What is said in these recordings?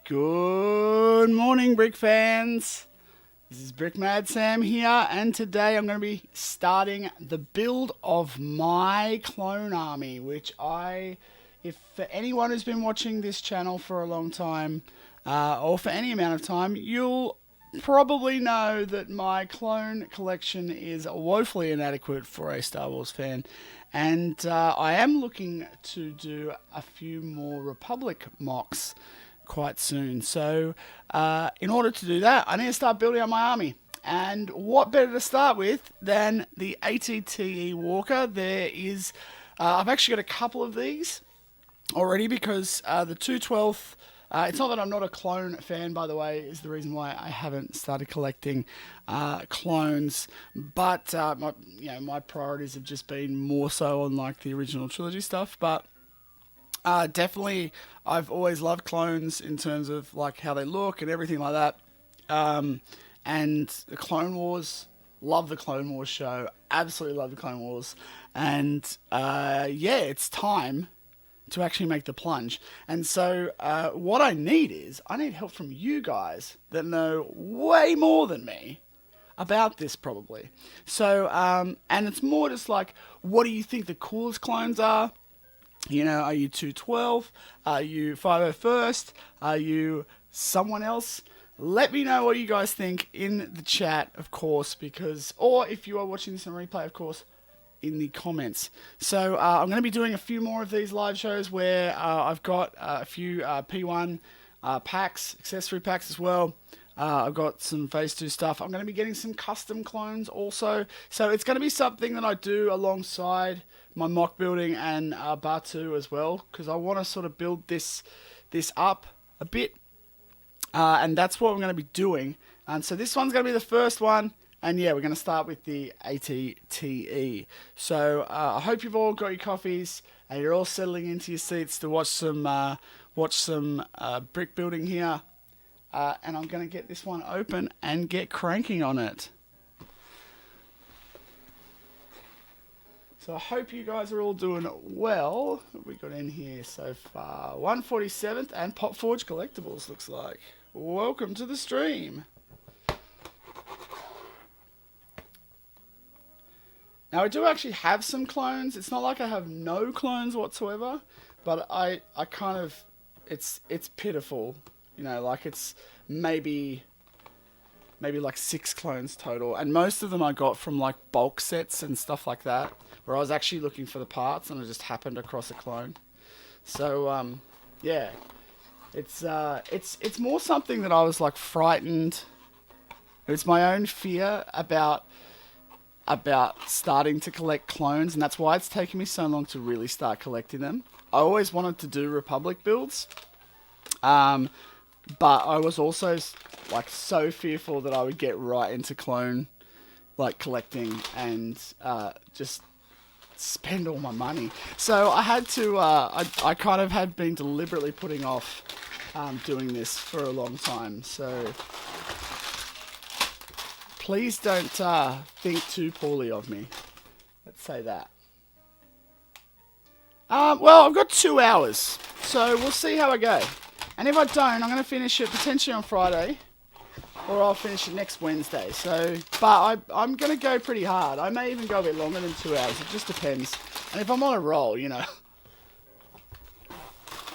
Good morning, Brick fans. This is Brick Mad Sam here, and today I'm going to be starting the build of my clone army, which if for anyone who's been watching this channel for a long time, or for any amount of time, you'll probably know that my clone collection is woefully inadequate for a Star Wars fan, and I am looking to do a few more Republic mocks quite soon. So in order to do that, I need to start building up my army. And what better to start with than the ATTE Walker? There is, I've actually got a couple of these already because the 212th, it's not that I'm not a clone fan, by the way, is the reason why I haven't started collecting clones. But my priorities have just been more so on like the original trilogy stuff. But definitely, I've always loved clones in terms of like how they look and everything like that. And the Clone Wars, love the Clone Wars show, absolutely love the Clone Wars. And it's time to actually make the plunge. And so what I need help from you guys that know way more than me about this probably. So, and it's more just like, what do you think the coolest clones are? You know, are you 212? Are you 501st? Are you someone else? Let me know what you guys think in the chat, of course, or if you are watching this on replay, of course, in the comments. So I'm going to be doing a few more of these live shows where I've got a few P1 packs, accessory packs as well. I've got some Phase 2 stuff. I'm going to be getting some custom clones also. So it's going to be something that I do alongside my mock building and Batu as well, because I want to sort of build this up a bit. And that's what I'm going to be doing. And so this one's going to be the first one. And yeah, we're going to start with the ATTE. So I hope you've all got your coffees and you're all settling into your seats to watch some brick building here. And I'm going to get this one open and get cranking on it. So I hope you guys are all doing well. What have we got in here so far? 147th and Pop Forge Collectibles looks like. Welcome to the stream. Now I do actually have some clones. It's not like I have no clones whatsoever, but I kind of, it's pitiful. You know, like it's maybe like 6 clones total. And most of them I got from like bulk sets and stuff like that, where I was actually looking for the parts and I just happened across a clone. So, yeah, it's more something that I was like frightened. It's my own fear about starting to collect clones, and that's why it's taken me so long to really start collecting them. I always wanted to do Republic builds, but I was also like so fearful that I would get right into clone like collecting and just spend all my money. So I had to, I kind of had been deliberately putting off doing this for a long time. So please don't think too poorly of me. Let's say that. Well, I've got 2 hours, so we'll see how I go. And if I don't, I'm going to finish it potentially on Friday, or I'll finish it next Wednesday. So, but I'm going to go pretty hard. I may even go a bit longer than 2 hours. It just depends. And if I'm on a roll, you know,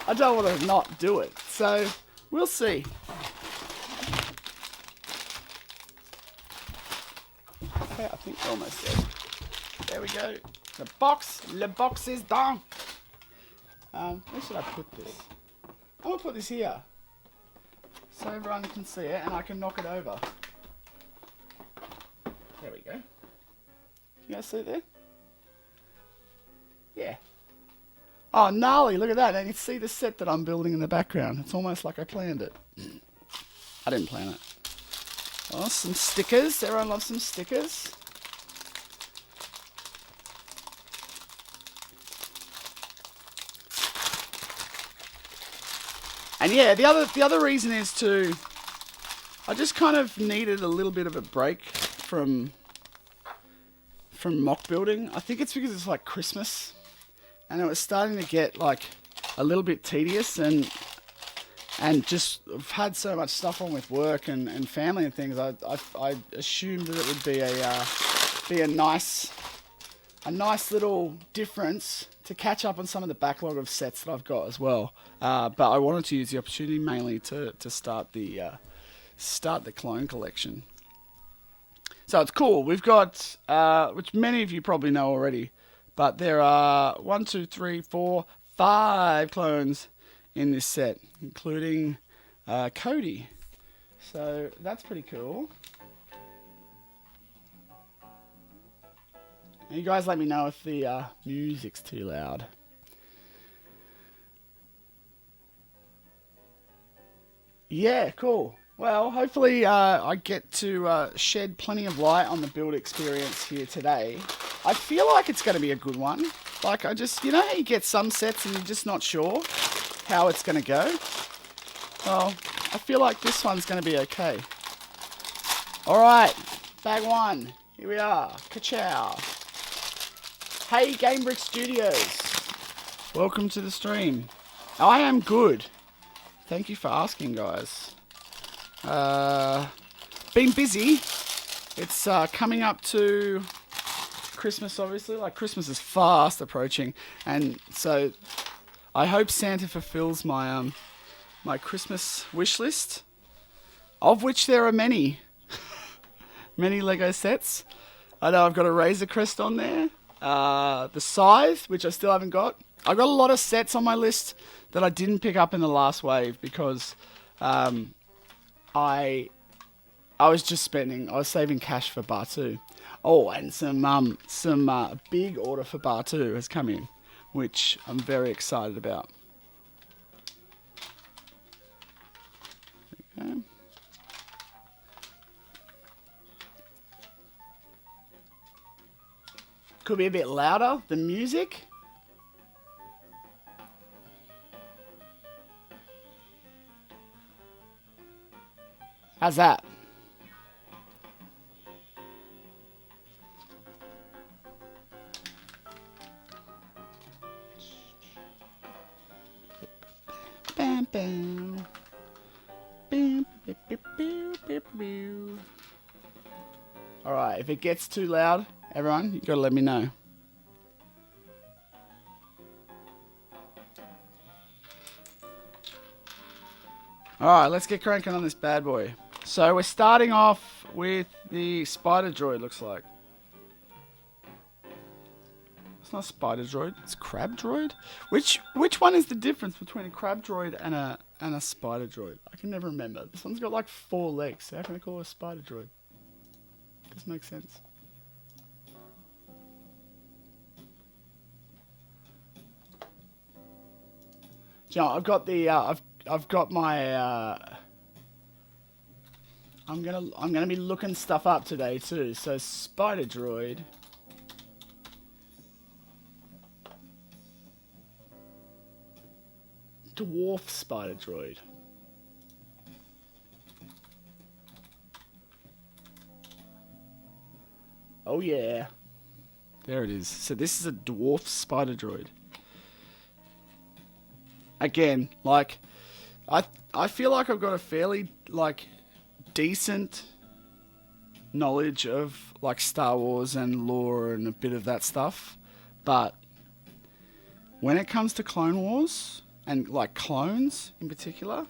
I don't want to not do it. So, we'll see. Okay, I think we're almost there. There we go. Le box is done. Where should I put this? I'm going to put this here, so everyone can see it and I can knock it over. There we go. You guys see it there? Yeah. Oh, gnarly, look at that. And you can see the set that I'm building in the background. It's almost like I planned it. I didn't plan it. Oh, some stickers. Everyone loves some stickers. And yeah, the other reason is I just kind of needed a little bit of a break from mock building. I think it's because it's like Christmas, and it was starting to get like a little bit tedious, and And just I've had so much stuff on with work and family and things. I assumed that it would be a nice little difference to catch up on some of the backlog of sets that I've got as well. But I wanted to use the opportunity mainly to start the clone collection. So it's cool. We've got, which many of you probably know already, but there are 1, 2, 3, 4, 5 clones in this set, including Cody. So that's pretty cool. And you guys let me know if the music's too loud. Yeah, cool. Well, hopefully I get to shed plenty of light on the build experience here today. I feel like it's going to be a good one. Like, I just, you know how you get some sets and you're just not sure how it's going to go? Well, I feel like this one's going to be okay. Alright, bag 1. Here we are. Ka-chow. Hey, Gamebrick Studios. Welcome to the stream. I am good. Thank you for asking, guys. Been busy. It's coming up to Christmas, obviously. Like, Christmas is fast approaching, and so I hope Santa fulfills my my Christmas wish list, of which there are many. Many Lego sets. I know I've got a Razor Crest on there. The Scythe, which I still haven't got. I've got a lot of sets on my list that I didn't pick up in the last wave because I was saving cash for Bar 2. Oh, and some big order for Bar 2 has come in, which I'm very excited about. Okay. Could be a bit louder, the music. How's that? Bam, bam. Bam, bam, bam, bam, bam. Alright, if it gets too loud, everyone, you gotta let me know. Alright, let's get cranking on this bad boy. So we're starting off with the Spider Droid, looks like. It's not Spider Droid, it's Crab Droid? Which one is the difference between a Crab Droid and a Spider Droid? I can never remember. This one's got like 4 legs, so how can I call it a Spider Droid? Doesn't make sense. You know, I've got the I've got my I'm gonna be looking stuff up today too. So Spider Droid. Dwarf Spider Droid. Oh yeah. There it is. So this is a Dwarf Spider Droid. Again, like, I feel like I've got a fairly, like, decent knowledge of, like, Star Wars and lore and a bit of that stuff. But when it comes to Clone Wars, and, like, clones in particular,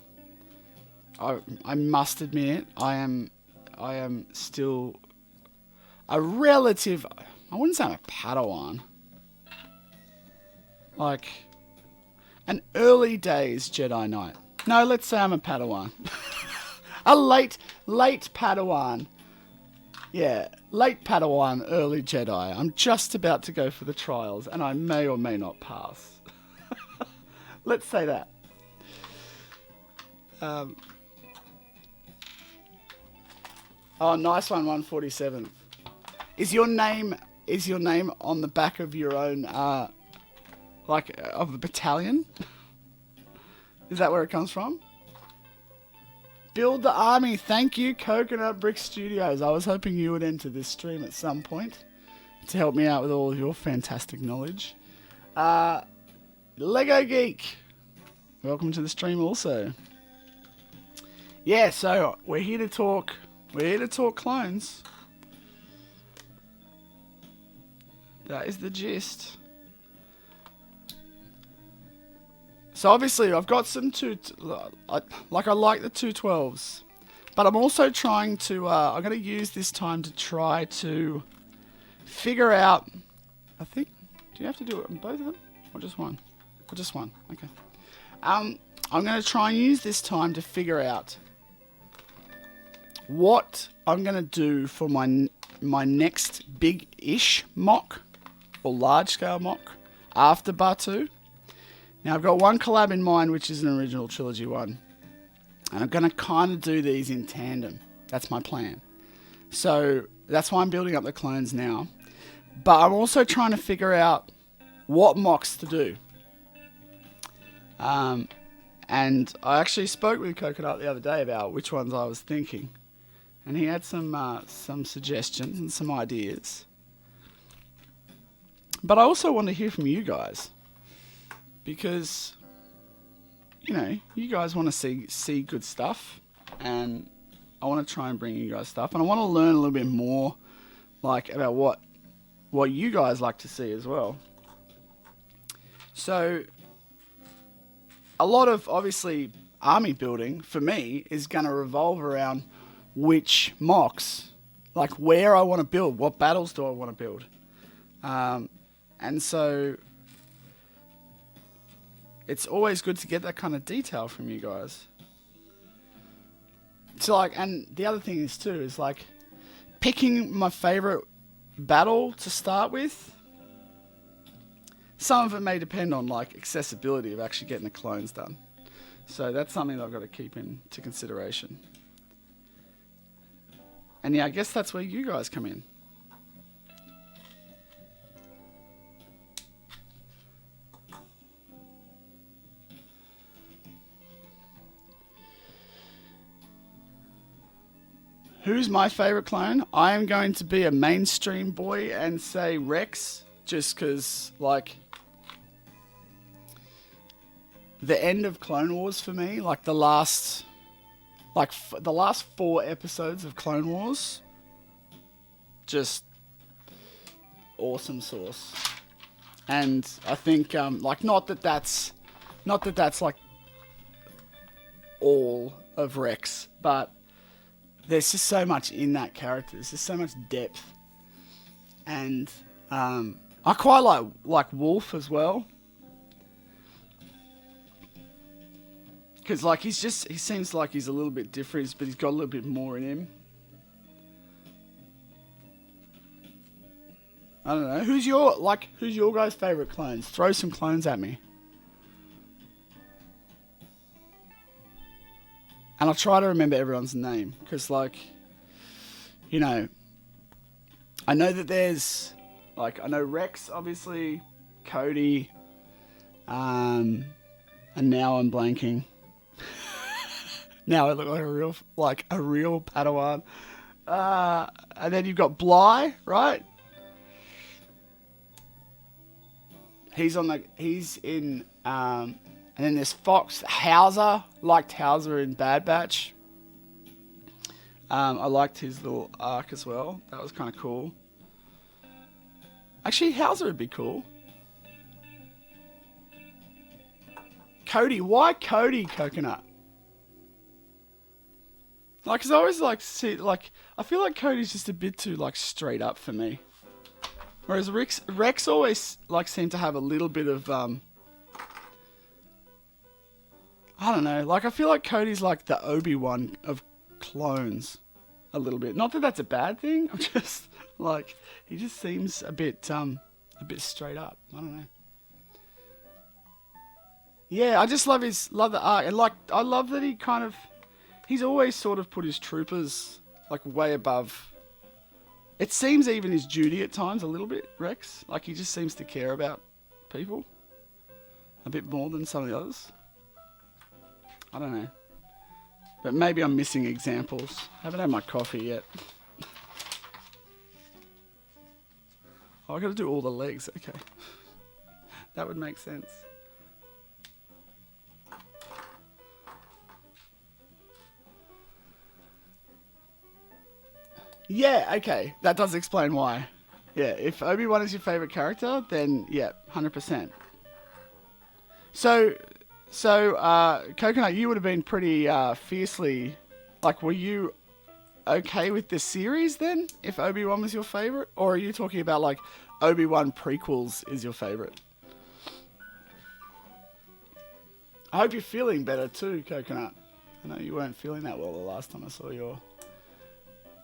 I must admit, I am still a relative, I wouldn't say I'm a Padawan. Like, an early days Jedi Knight. No, let's say I'm a Padawan. A late Padawan. Yeah, late Padawan, early Jedi. I'm just about to go for the trials, and I may or may not pass. Let's say that. Oh, nice one, 147th. Is your name on the back of your own, like, of a battalion? Is that where it comes from? Build the army. Thank you, Coconut Brick Studios. I was hoping you would enter this stream at some point to help me out with all of your fantastic knowledge. Lego Geek. Welcome to the stream also. Yeah, so we're here to talk. We're here to talk clones. That is the gist. So obviously I've got some I like the 212s, but I'm also trying to, I'm going to use this time to try to figure out, I think, do you have to do it on both of them? Or just one? Or just one, okay. I'm going to try and use this time to figure out what I'm going to do for my next big-ish mock, or large-scale mock, after Batu. Now I've got one collab in mind, which is an original trilogy one. And I'm going to kind of do these in tandem. That's my plan. So that's why I'm building up the clones now. But I'm also trying to figure out what mocks to do. And I actually spoke with Coconut the other day about which ones I was thinking. And he had some suggestions and some ideas. But I also want to hear from you guys. Because, you know, you guys want to see good stuff. And I want to try and bring you guys stuff. And I want to learn a little bit more, like, about what you guys like to see as well. So, a lot of, obviously, army building, for me, is going to revolve around which mocks, like where I want to build, what battles do I want to build. And so it's always good to get that kind of detail from you guys. So like, and the other thing is too, is like picking my favorite battle to start with. Some of it may depend on like accessibility of actually getting the clones done. So that's something that I've got to keep into consideration. And yeah, I guess that's where you guys come in. Who's my favorite clone? I am going to be a mainstream boy and say Rex, just because, like, the end of Clone Wars for me, like the last 4 episodes of Clone Wars, just awesome sauce. And I think, like, not that that's like all of Rex, but there's just so much in that character. There's just so much depth. And I quite like Wolf as well. Because like he seems like he's a little bit different, but he's got a little bit more in him. I don't know. Who's your guys' favorite clones? Throw some clones at me. And I'll try to remember everyone's name. Because, like, you know, I know that there's, like, I know Rex, obviously, Cody, and now I'm blanking. Now I look like a real Padawan. And then you've got Bly, right? He's in, and then there's Fox. Hauser, liked Hauser in Bad Batch. I liked his little arc as well. That was kind of cool. Actually, Hauser would be cool. Cody, why Cody, Coconut? Like, 'cause I always I feel like Cody's just a bit too, like, straight up for me. Whereas Rex always, like, seemed to have a little bit of, I don't know, like, I feel like Cody's like the Obi-Wan of clones. A little bit. Not that that's a bad thing, I'm just, like, he just seems a bit straight up. I don't know. Yeah, I just love the arc. And, like, I love that he's always sort of put his troopers, like, way above. It seems even his duty at times a little bit, Rex. Like, he just seems to care about people a bit more than some of the others. I don't know. But maybe I'm missing examples. I haven't had my coffee yet. Oh, I gotta do all the legs. Okay. That would make sense. Yeah, okay. That does explain why. Yeah, if Obi-Wan is your favorite character, then yeah, 100%. So, Coconut, you would have been pretty fiercely, like, were you okay with the series then? If Obi-Wan was your favorite, or are you talking about like Obi-Wan prequels is your favorite? I hope you're feeling better too, Coconut. I know you weren't feeling that well the last time I saw yours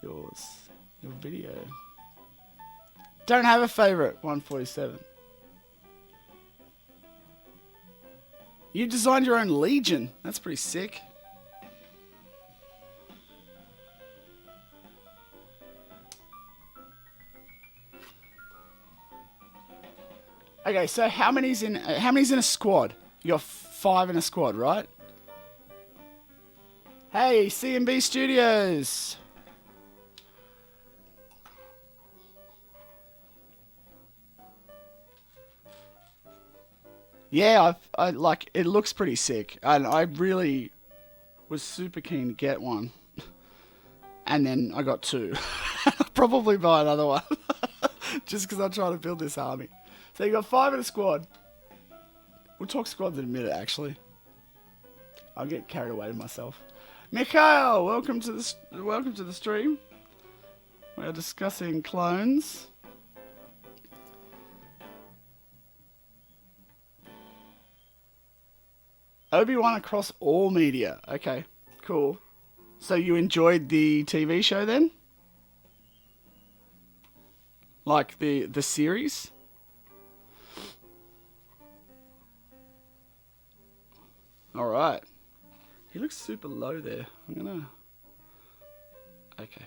your video. Don't have a favorite. 147. You designed your own Legion. That's pretty sick. Okay, so how many's in a squad? You got 5 in a squad, right? Hey, CMB Studios. Yeah, I like it. Looks pretty sick, and I really was super keen to get one, and then I got 2. Probably buy another one, just because I'm trying to build this army. So you got 5 in a squad. We'll talk squads in a minute, actually. I'll get carried away with myself. Mikhail, welcome to the stream. We're discussing clones. Obi-Wan across all media. Okay, cool. So you enjoyed the TV show then? Like the series? Alright. He looks super low there. Okay.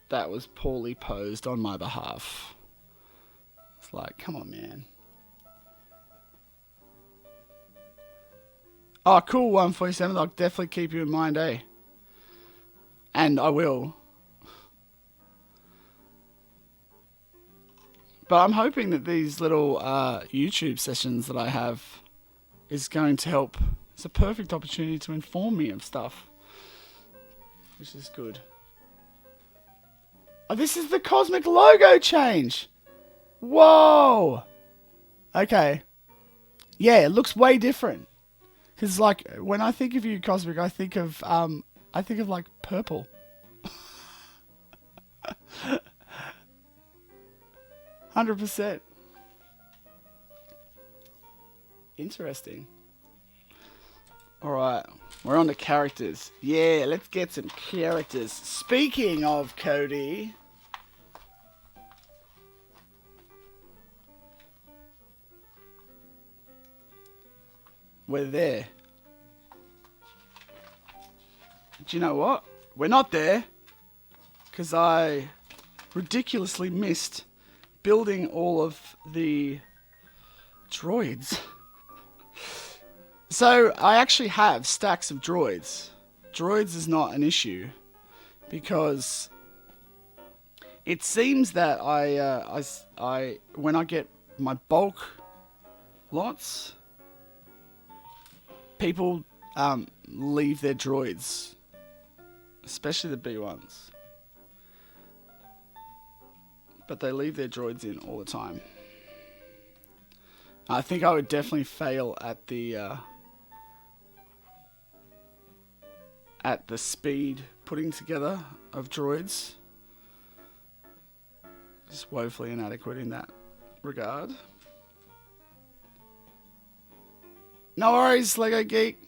That was poorly posed on my behalf. It's like, come on, man. Oh, cool, 147. I'll definitely keep you in mind, eh? And I will. But I'm hoping that these little YouTube sessions that I have is going to help. It's a perfect opportunity to inform me of stuff, which is good. Oh, this is the cosmic logo change. Whoa. Okay. Yeah, it looks way different. Because like when I think of you, Cosmic, I think of like purple. 100%. Interesting. Alright, we're on to characters. Yeah, let's get some characters. Speaking of Cody. We're there. Do you know what? We're not there. Because I ridiculously missed building all of the droids. So I actually have stacks of droids. Droids is not an issue because it seems that I when I get my bulk lots, people leave their droids, especially the B1s. But they leave their droids in all the time. I think I would definitely fail at the speed putting together of droids. Just woefully inadequate in that regard. No worries, Lego Geek.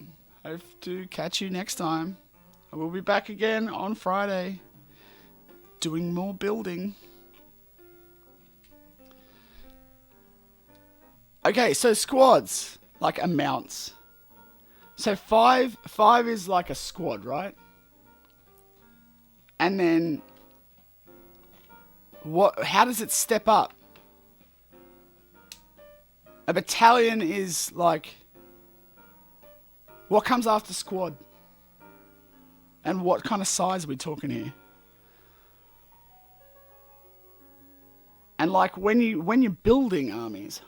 Hope to catch you next time. I will be back again on Friday doing more building. Okay, so squads, like amounts. So five is like a squad, right? And then how does it step up? A battalion is like, what comes after squad? And what kind of size are we talking here? And like when you're building armies,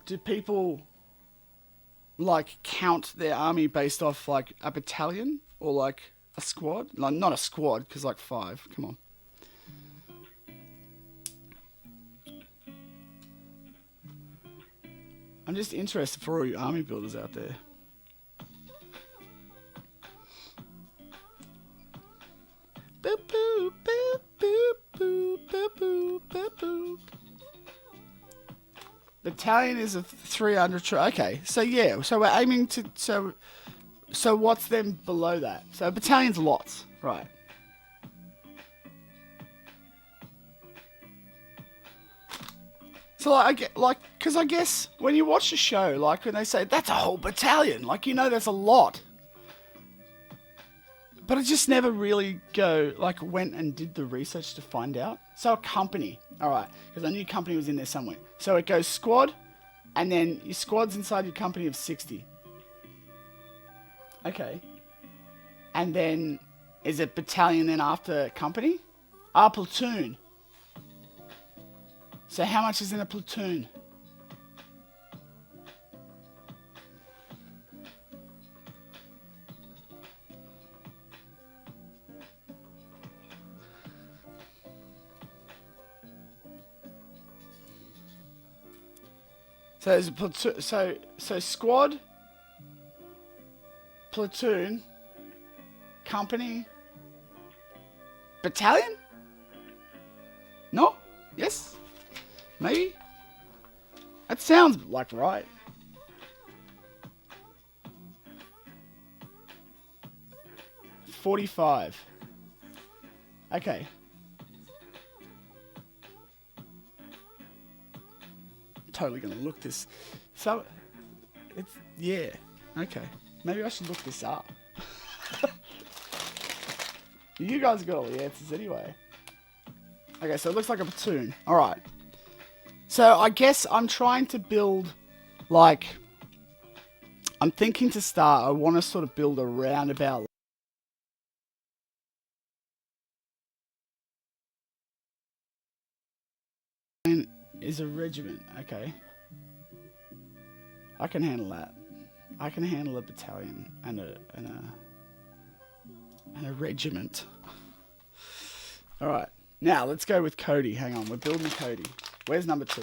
do people like count their army based off like a battalion or like a squad? Like not a squad, because like 5. Come on. I'm just interested for all you army builders out there. Boop, boop, boop, boop, boop, boop, boop, boop, boop. Battalion is a 300. Okay, so yeah, so we're aiming to. So what's then below that? So a battalion's lots, right? So because I guess when you watch a show, like when they say that's a whole battalion, like that's a lot. But I just never really went and did the research to find out. So a company, all right, because I knew company was in there somewhere. So it goes squad, and then your squad's inside your company of 60. Okay. And then is it battalion then after company? Platoon. So how much is in a platoon? So there's a platoon. So squad, platoon, company, battalion? No? Yes? Maybe? That sounds like right. $45. Okay. Totally gonna look this. So, it's yeah. Okay. Maybe I should look this up. You guys got all the answers anyway. Okay, so it looks like a platoon. All right. So I guess I'm trying to build, I'm thinking to start. I want to sort of build a roundabout. Is a regiment, okay. I can handle that. I can handle a battalion and a regiment. All right, now let's go with Cody. Hang on, we're building Cody. Where's number 2?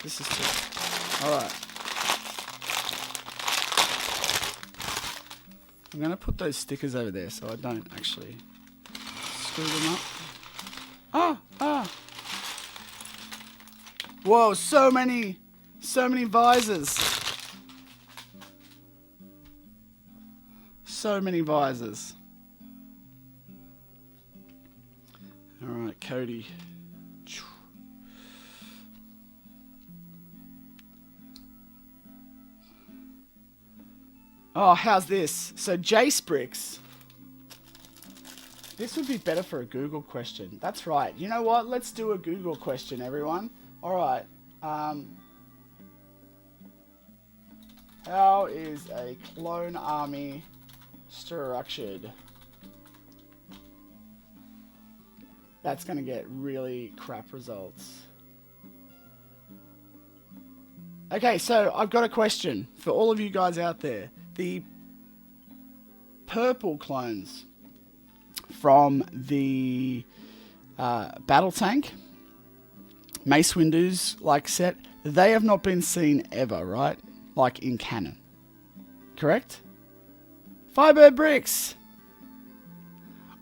This is 2. All right. I'm gonna put those stickers over there so I don't actually screw them up. Whoa, so many visors. So many visors. Alright, Cody. Oh, how's this? So Jace bricks. This would be better for a Google question. That's right. You know what? Let's do a Google question, everyone. Alright. How is a clone army structured? That's going to get really crap results. Okay, so I've got a question for all of you guys out there. The purple clones from the battle tank, Mace Windu's set, they have not been seen ever, right? Like in canon. Correct? Firebird bricks!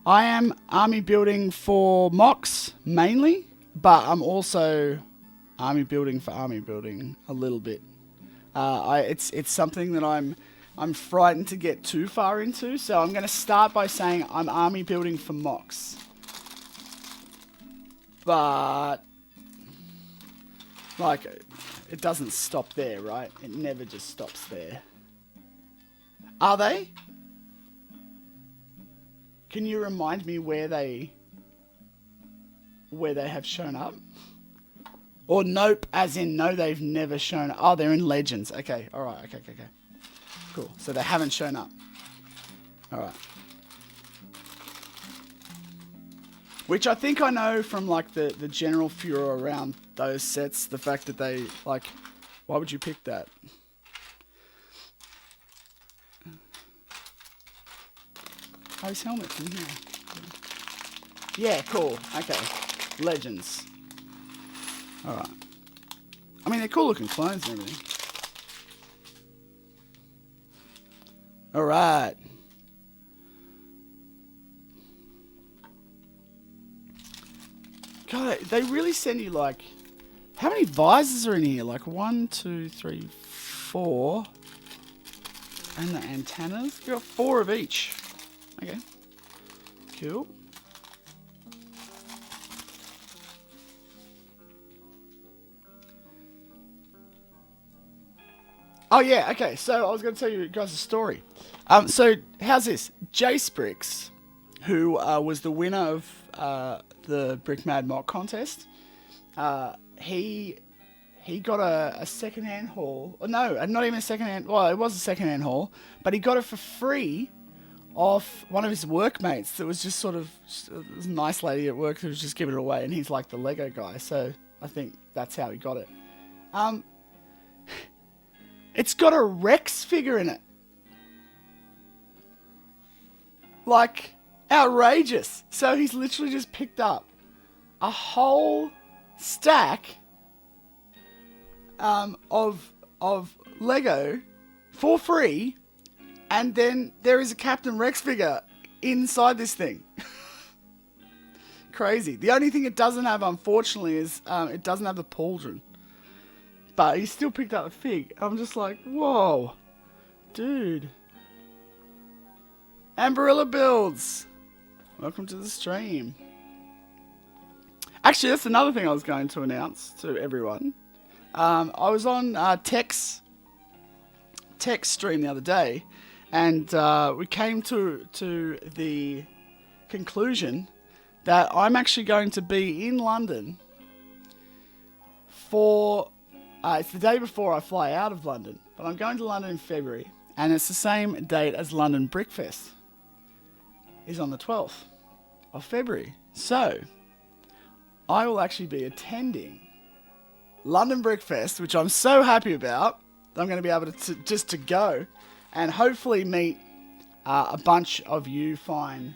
I am army building for mocks mainly, but I'm also army building for army building a little bit. It's something that I'm frightened to get too far into, so I'm going to start by saying I'm army building for mocks. But it doesn't stop there, right? It never just stops there. Are they? Can you remind me where they have shown up? Or nope, as in no, they've never shown up. Oh, they're in Legends. Okay, alright, okay. Cool. So they haven't shown up. Alright. Which I think I know from the general furor around those sets, the fact that they why would you pick that? Oh, his helmet's in here. Yeah, cool. Okay. Legends. Alright. I mean, they're cool looking clones and everything. All right. God, they really send you like... How many visors are in here? Like 1, 2, 3, 4. And the antennas? You got 4 of each. Okay. Cool. Oh yeah, okay. So I was going to tell you guys a story. So how's this? Jace Bricks, who was the winner of the Brick Mad Mock contest, he got a second-hand haul. Oh, no, not even a second-hand. Well, it was a second-hand haul, but he got it for free off one of his workmates. That was just sort of it was a nice lady at work who was just giving it away, and he's like the Lego guy. So I think that's how he got it. It's got a Rex figure in it. Like, outrageous. So he's literally just picked up a whole stack of Lego for free, and then there is a Captain Rex figure inside this thing. Crazy. The only thing it doesn't have, unfortunately, is it doesn't have the pauldron. But he still picked up the fig. I'm just like, whoa, dude. Amberilla Builds, welcome to the stream. Actually, that's another thing I was going to announce to everyone. I was on Tech's stream the other day, and we came to the conclusion that I'm actually going to be in London for... it's the day before I fly out of London, but I'm going to London in February, and it's the same date as London Brickfest is on the 12th of February. So, I will actually be attending London Brickfest, which I'm so happy about. I'm going to be able to go and hopefully meet a bunch of you fine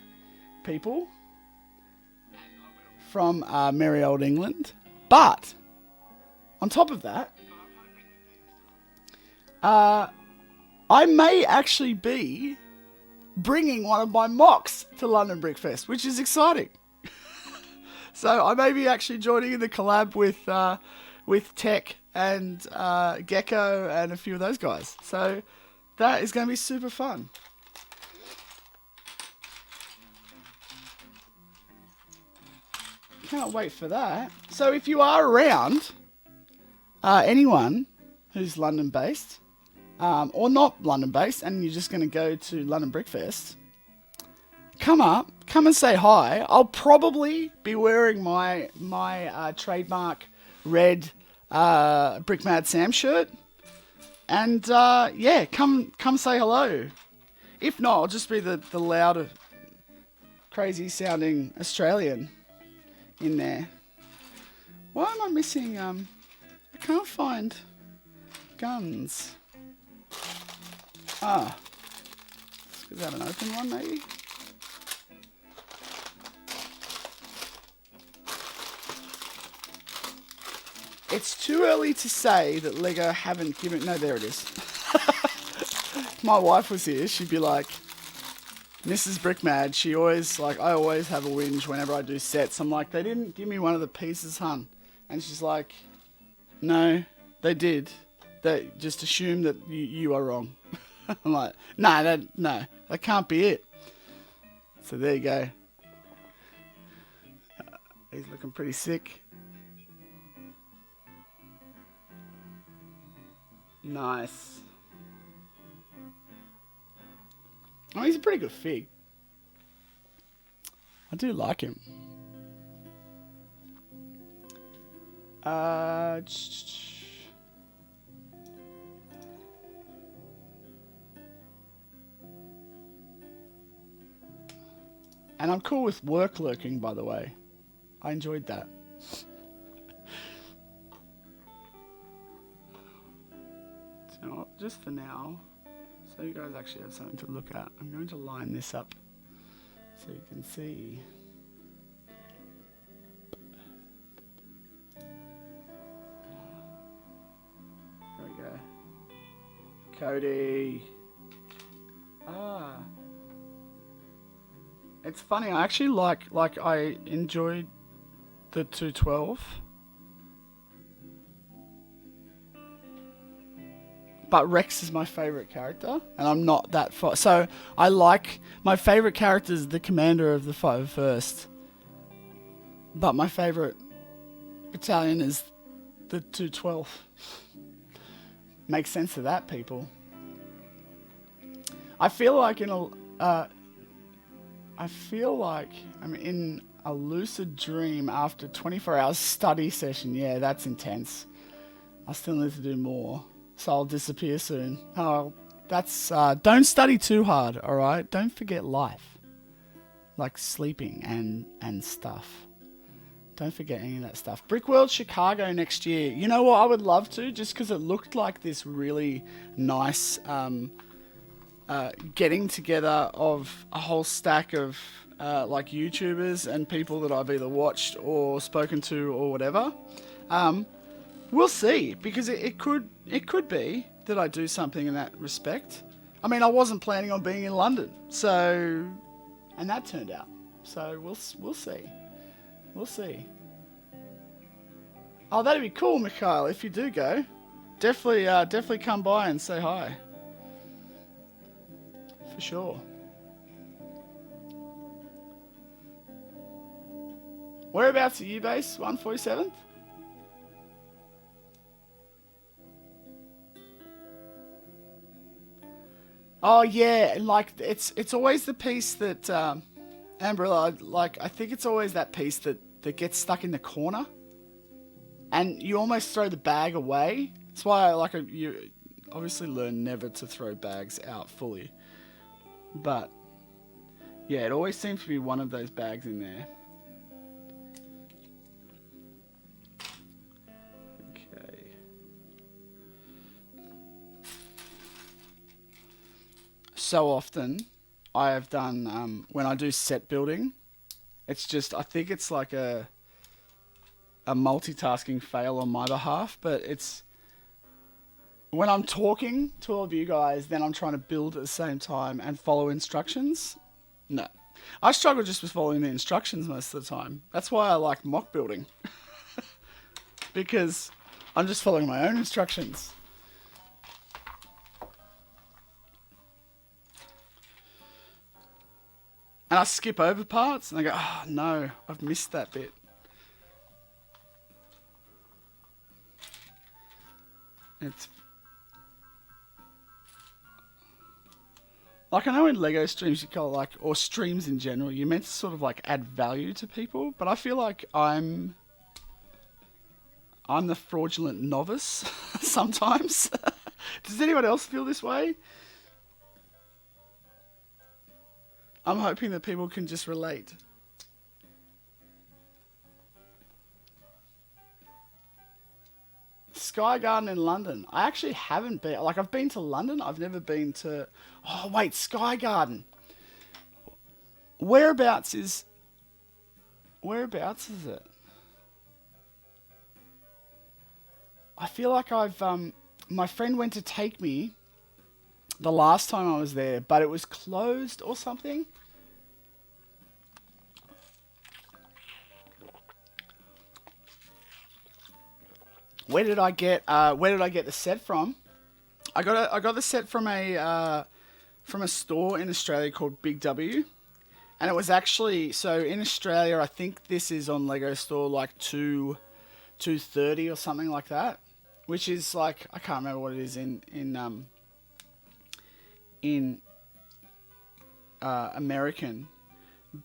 people from merry old England. But, on top of that, I may actually be bringing one of my mocks to London Brickfest, which is exciting. So I may be actually joining in the collab with Tech and Gecko and a few of those guys. So that is going to be super fun. Can't wait for that. So if you are around, anyone who's London based, or not London based, and you're just going to go to London Brickfest, come and say hi. I'll probably be wearing my trademark red Brick Mad Sam shirt, and yeah, come say hello. If not, I'll just be the loud, crazy sounding Australian in there. Why am I missing? I can't find guns. Ah, is that an open one, maybe? It's too early to say that Lego haven't given... No, there it is. If my wife was here, she'd be like, Mrs. Brickmad, she always, like, I always have a whinge whenever I do sets. I'm like, they didn't give me one of the pieces, hun. And she's like, no, they did. They just assume that you are wrong. I'm like, no, that can't be it. So there you go. He's looking pretty sick. Nice. Oh, he's a pretty good fig. I do like him. And I'm cool with work lurking, by the way. I enjoyed that. So, just for now, so you guys actually have something to look at, I'm going to line this up so you can see. There we go. Cody. Ah. It's funny, I actually like I enjoyed the 212. But Rex is my favorite character, and I'm not that far. So I like my favorite character is the commander of the 501st, but my favorite battalion is the 212. Makes sense of that, people. I feel like I'm in a lucid dream after 24 hours study session. Yeah, that's intense. I still need to do more, so I'll disappear soon. Oh, that's don't study too hard, all right? Don't forget life, like sleeping and stuff. Don't forget any of that stuff. Brickworld Chicago next year. You know what? I would love to, just because it looked like this really nice getting together of a whole stack of like YouTubers and people that I've either watched or spoken to or whatever. We'll see, because it could be that I do something in that respect. I mean, I wasn't planning on being in London, so, and that turned out. So we'll see. We'll see. Oh, that'd be cool, Mikhail. If you do go, definitely come by and say hi. For sure. Whereabouts are you based? 147th? Oh yeah, like it's always the piece that Amber, like I think it's always that piece that gets stuck in the corner, and you almost throw the bag away. That's why you obviously learn never to throw bags out fully. But yeah, it always seems to be one of those bags in there. Okay. So often I have done when I do set building, it's just I think it's like a multitasking fail on my behalf, but it's when I'm talking to all of you guys, then I'm trying to build at the same time and follow instructions. No. I struggle just with following the instructions most of the time. That's why I like mock building. Because I'm just following my own instructions. And I skip over parts and I go, oh no, I've missed that bit. It's like, I know in Lego streams you call it like, or streams in general, you're meant to sort of like add value to people, but I feel like I'm the fraudulent novice sometimes. Does anyone else feel this way? I'm hoping that people can just relate. Sky Garden in London. I actually haven't been. Like, I've been to London. I've never been to... Oh, wait. Sky Garden. Whereabouts is it? I feel like I've... my friend went to take me the last time I was there, but it was closed or something. Where did I get the set from? I got the set from a store in Australia called Big W, and it was actually, so in Australia I think this is on Lego Store like $230 or something like that, which is like, I can't remember what it is in American,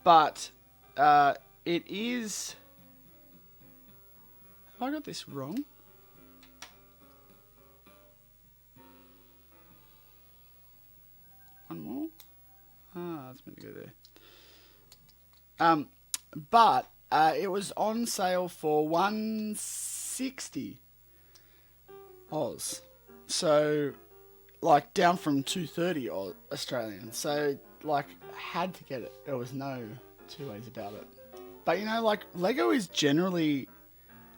but it is. Have I got this wrong? One more. It's meant to go there. But it was on sale for 160 Oz. So, like, down from 230 Australian. So, like, had to get it. There was no two ways about it. But, you know, like, Lego is generally...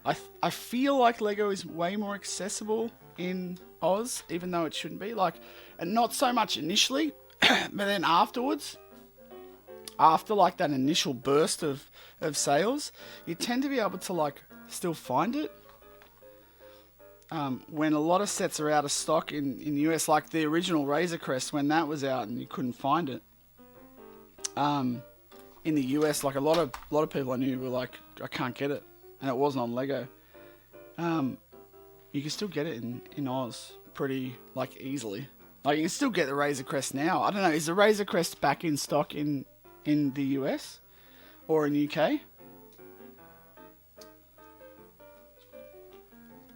I feel like Lego is way more accessible in Oz, even though it shouldn't be. Like, and not so much initially. But then afterwards, after like that initial burst of sales, you tend to be able to like still find it. When a lot of sets are out of stock in the US, like the original Razor Crest, when that was out and you couldn't find it. In the US, like a lot of people I knew were like, I can't get it, and it wasn't on Lego. You can still get it in Oz pretty like easily. Like you can still get the Razor Crest now. I don't know, is the Razor Crest back in stock in the US or in UK?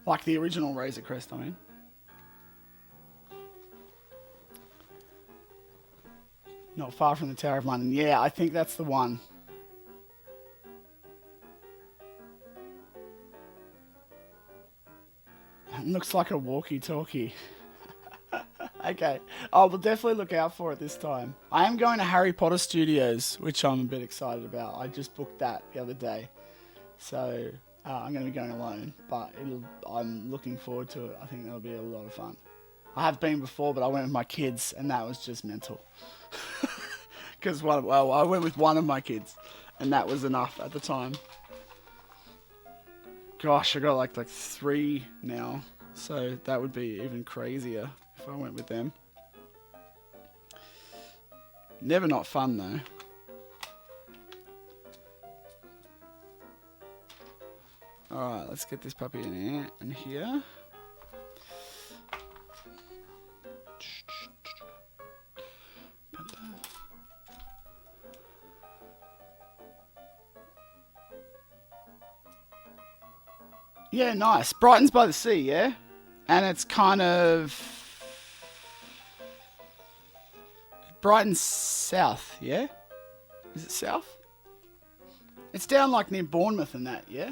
Like the original Razor Crest, I mean. Not far from the Tower of London. Yeah, I think that's the one. It looks like a walkie-talkie. Okay. I will definitely look out for it this time. I am going to Harry Potter Studios, which I'm a bit excited about. I just booked that the other day. So I'm going to be going alone, but I'm looking forward to it. I think that'll be a lot of fun. I have been before, but I went with my kids, and that was just mental. Because I went with one of my kids, and that was enough at the time. Gosh, I got like 3 now, so that would be even crazier if I went with them. Never not fun though. Alright, let's get this puppy in here and here. Yeah, nice. Brighton's by the sea, yeah? And it's kind of... Brighton's south, yeah? Is it south? It's down like near Bournemouth and that, yeah?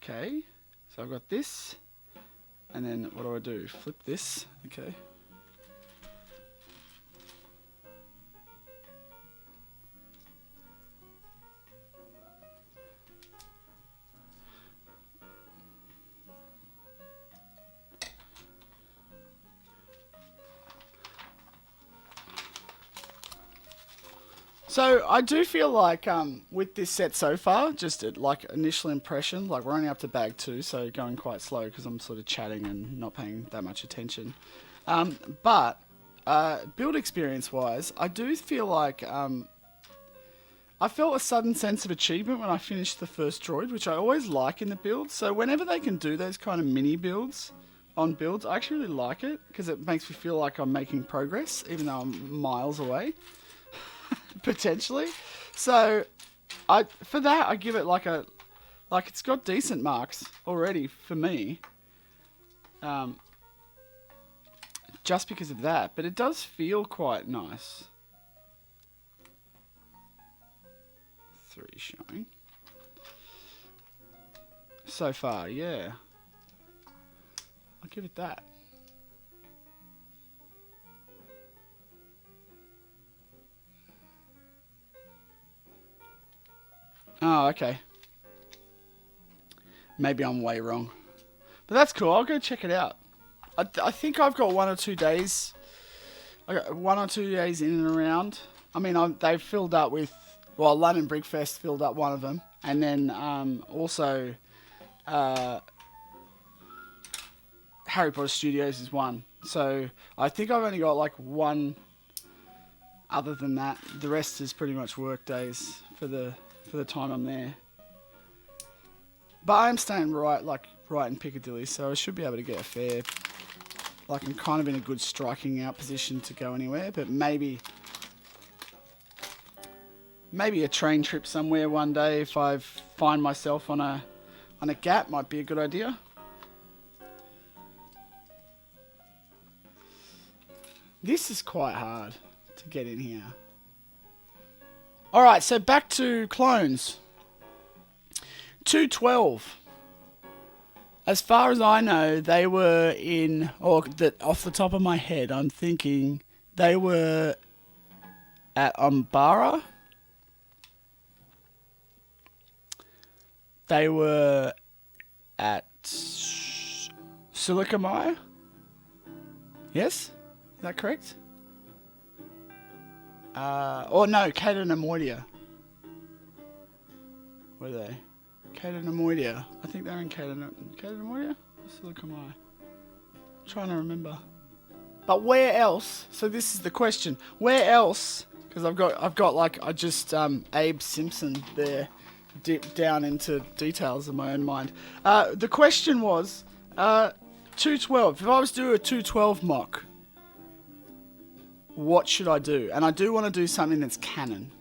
Okay, so I've got this. And then what do? Flip this. Okay. So I do feel like with this set so far, just like initial impression, like we're only up to bag 2, so going quite slow because I'm sort of chatting and not paying that much attention. But build experience wise, I do feel like I felt a sudden sense of achievement when I finished the first droid, which I always like in the build. So whenever they can do those kind of mini builds on builds, I actually really like it because it makes me feel like I'm making progress, even though I'm miles away. Potentially. So for that I give it like it's got decent marks already for me. Just because of that, but it does feel quite nice. 3 showing. So far, yeah. I'll give it that. Oh, okay. Maybe I'm way wrong. But that's cool. I'll go check it out. I think I've got 1 or 2 days. I got 1 or 2 days in and around. I mean, they've filled up with... Well, London Brickfest filled up one of them. And then also... Harry Potter Studios is one. So I think I've only got like 1 other than that. The rest is pretty much work days for the time I'm there. But I'm staying right in Piccadilly, so I should be able to get a fare. Like I'm kind of in a good striking out position to go anywhere, but maybe a train trip somewhere one day if I find myself on a gap might be a good idea. This is quite hard to get in here. Alright, so back to clones. 212. As far as I know, they were off the top of my head, I'm thinking they were at Umbara. They were at Silikamai. Yes? Is that correct? Or no, Cato Nemoidia. Were they? Cato Nemoidia. I think they're in Cato Nemoidia? Or Silikamai? I'm trying to remember. But where else? So this is the question. Where else? Because I've got like I just Abe Simpson there, dipped down into details of my own mind. The question was 212. If I was to do a 212 mock, what should I do? And I do want to do something that's canon,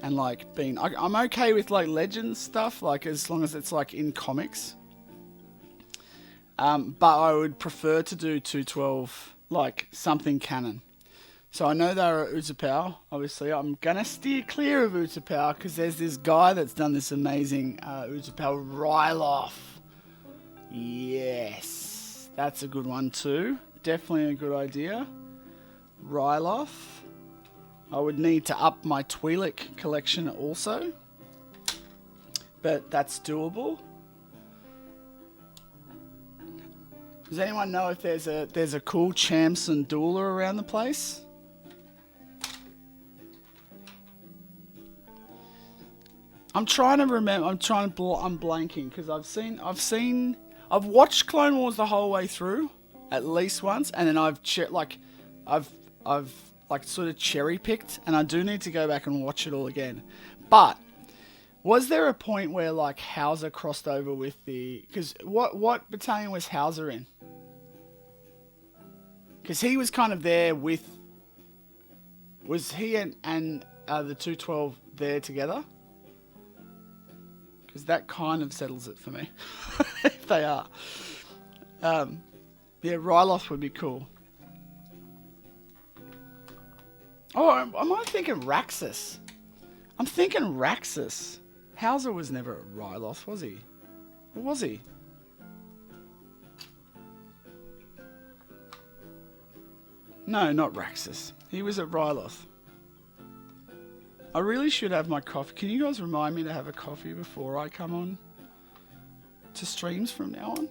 and like I'm okay with like legends stuff, like as long as it's like in comics. But I would prefer to do 212. Like something canon. So I know they're at Utapau, obviously. I'm going to steer clear of Utapau because there's this guy that's done this amazing Utapau Ryloth. Yes, that's a good one too. Definitely a good idea. Ryloth. I would need to up my Twi'lek collection also. But that's doable. Does anyone know if there's a cool Chamson dueler around the place? I'm trying to remember. I'm blanking because I've watched Clone Wars the whole way through at least once, and then I've sort of cherry picked, and I do need to go back and watch it all again. But was there a point where like Hauser crossed over with the? Because what battalion was Hauser in? Because he was kind of there with. Was he and the 212 there together? Because that kind of settles it for me. If they are. Yeah, Ryloth would be cool. Oh, am I thinking Raxus? I'm thinking Raxus. Hauser was never a Ryloth, was he? Or was he? No, not Raxus. He was at Ryloth. I really should have my coffee. Can you guys remind me to have a coffee before I come on to streams from now on?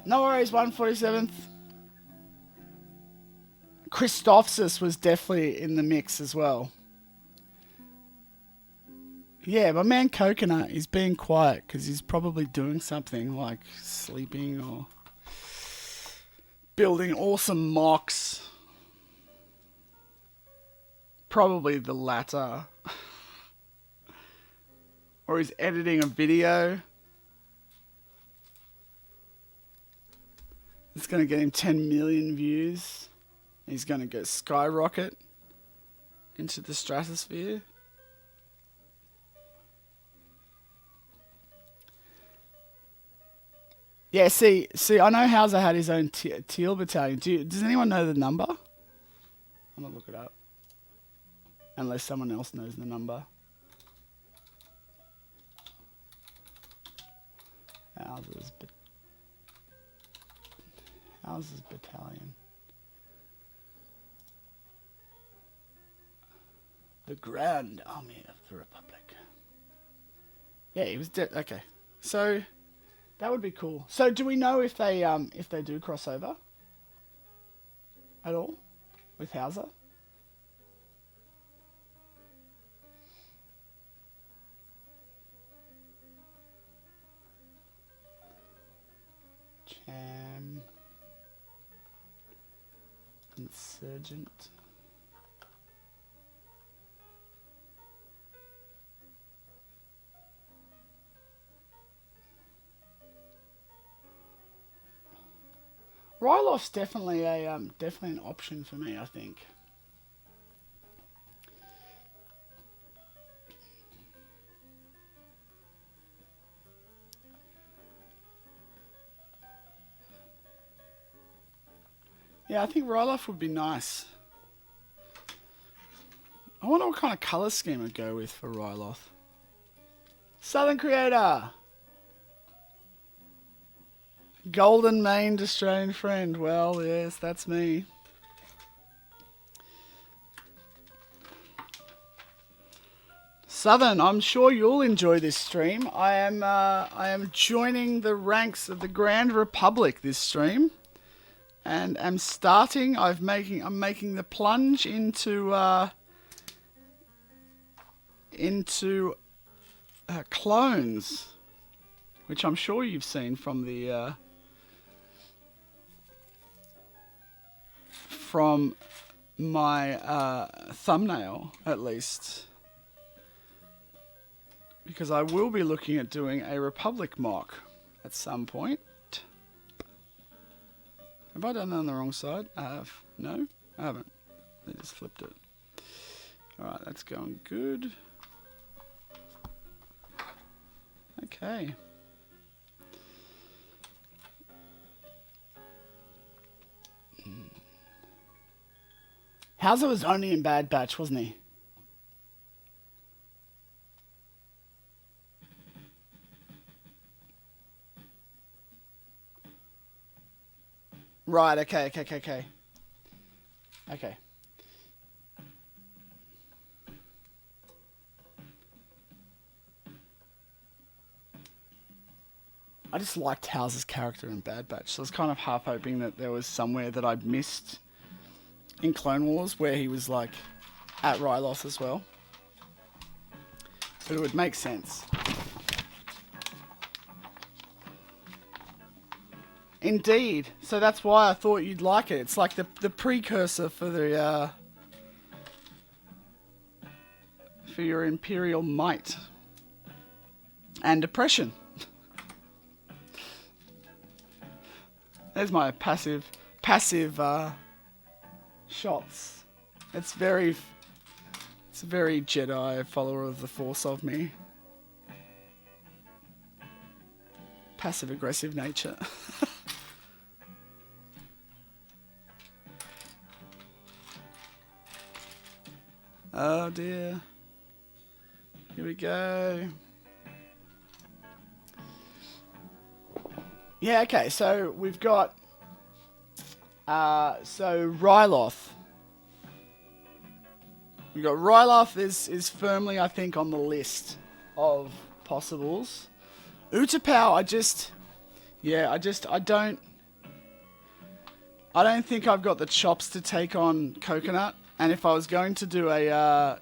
No worries, 147th. Christophsis was definitely in the mix as well. Yeah, my man Coconut is being quiet because he's probably doing something like sleeping or building awesome mocks. Probably the latter. Or he's editing a video. It's going to get him 10 million views. He's going to go skyrocket into the stratosphere. Yeah, see, I know Hauser had his own teal battalion. Does anyone know the number? I'm going to look it up. Unless someone else knows the number. Hauser's battalion. The Grand Army of the Republic. Yeah, he was dead. Okay, so that would be cool. So, do we know if they do cross over at all with Hauser? Cham Insurgent. Ryloth's definitely an option for me, I think. Yeah, I think Ryloth would be nice. I wonder what kind of colour scheme I'd go with for Ryloth. Southern Creator! Golden maned Australian friend. Well, yes, that's me. Southern, I'm sure you'll enjoy this stream. I am joining the ranks of the Grand Republic this stream, and am starting. I'm making the plunge into clones, which I'm sure you've seen from the from my thumbnail, at least. Because I will be looking at doing a Republic mock at some point. Have I done that on the wrong side? I have. No? I haven't. They just flipped it. Alright, that's going good. Okay. Hauser was only in Bad Batch, wasn't he? Right, okay. Okay. I just liked Hauser's character in Bad Batch, so I was kind of half hoping that there was somewhere that I'd missed in Clone Wars where he was like at Rylos as well. But it would make sense. Indeed. So that's why I thought you'd like it. It's like the precursor for the for your Imperial might and oppression. There's my passive shots. It's a very Jedi follower of the Force of me. Passive aggressive nature. Oh dear. Here we go. Yeah, okay, so we've got so Ryloth. We've got Ryloth is firmly, I think, on the list of possibles. Utapau, I don't think I've got the chops to take on Coconut. And if I was going to do a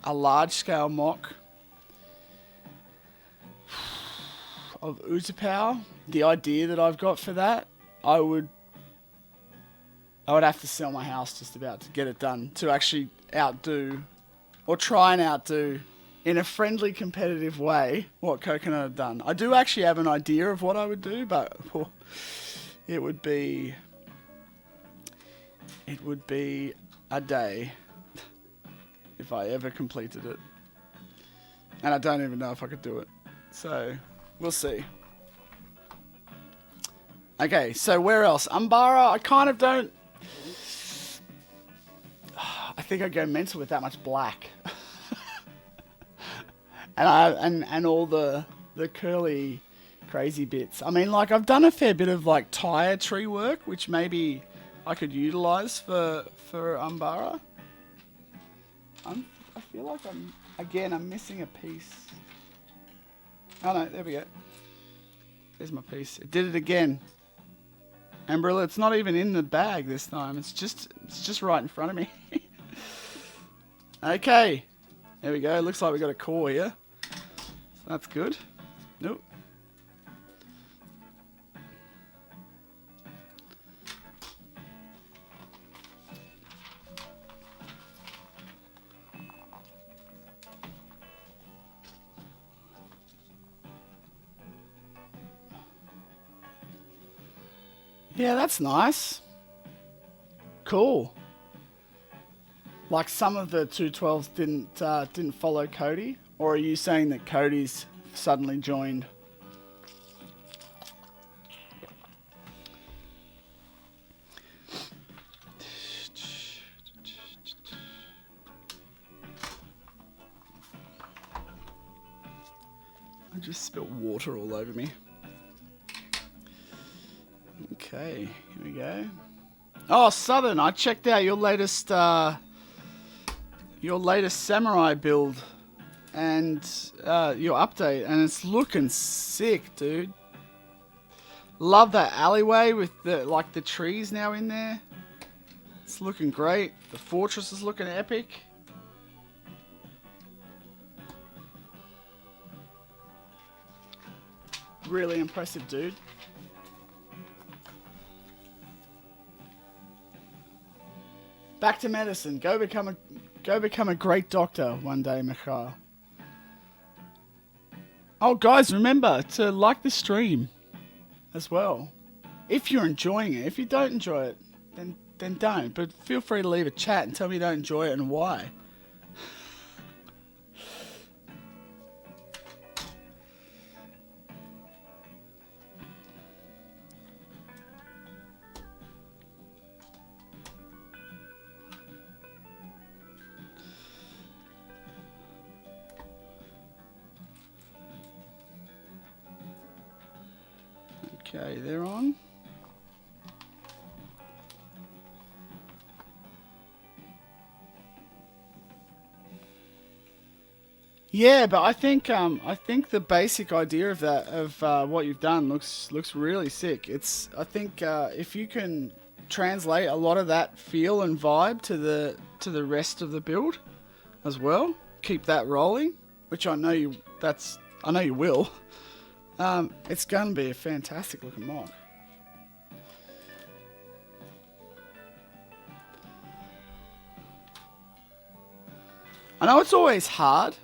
large scale mock of Utapau, the idea that I've got for that, I would have to sell my house just about to get it done to actually outdo or try and outdo in a friendly competitive way what Coconut had done. I do actually have an idea of what I would do, but it would be a day if I ever completed it. And I don't even know if I could do it. So, we'll see. Okay, so where else? Umbara, I kind of don't... I think I'd go mental with that much black. and all the curly crazy bits. I mean, like, I've done a fair bit of, like, tire tree work, which maybe I could utilize for Umbara. I feel like I'm missing a piece. Oh no, there we go. There's my piece. It did it again. Amberilla, it's not even in the bag this time. It's just right in front of me. Okay. There we go. Looks like we got a core here. So that's good. Nope. Yeah, that's nice. Cool. Like some of the 212s didn't follow Cody, or are you saying that Cody's suddenly joined? I just spilled water all over me. Okay, here we go. Oh, Southern, I checked out your latest your latest samurai build and your update, and it's looking sick, dude. Love that alleyway with the trees now in there. It's looking great. The fortress is looking epic. Really impressive, dude. Back to medicine. Go become a great doctor one day, Mikhail. Oh, guys, remember to like the stream as well. If you're enjoying it. If you don't enjoy it, then don't. But feel free to leave a chat and tell me you don't enjoy it and why. Okay, they're on. Yeah, but I think the basic idea of that what you've done looks really sick. I think if you can translate a lot of that feel and vibe to the rest of the build as well, keep that rolling, which I know you will. It's going to be a fantastic looking mock. I know it's always hard.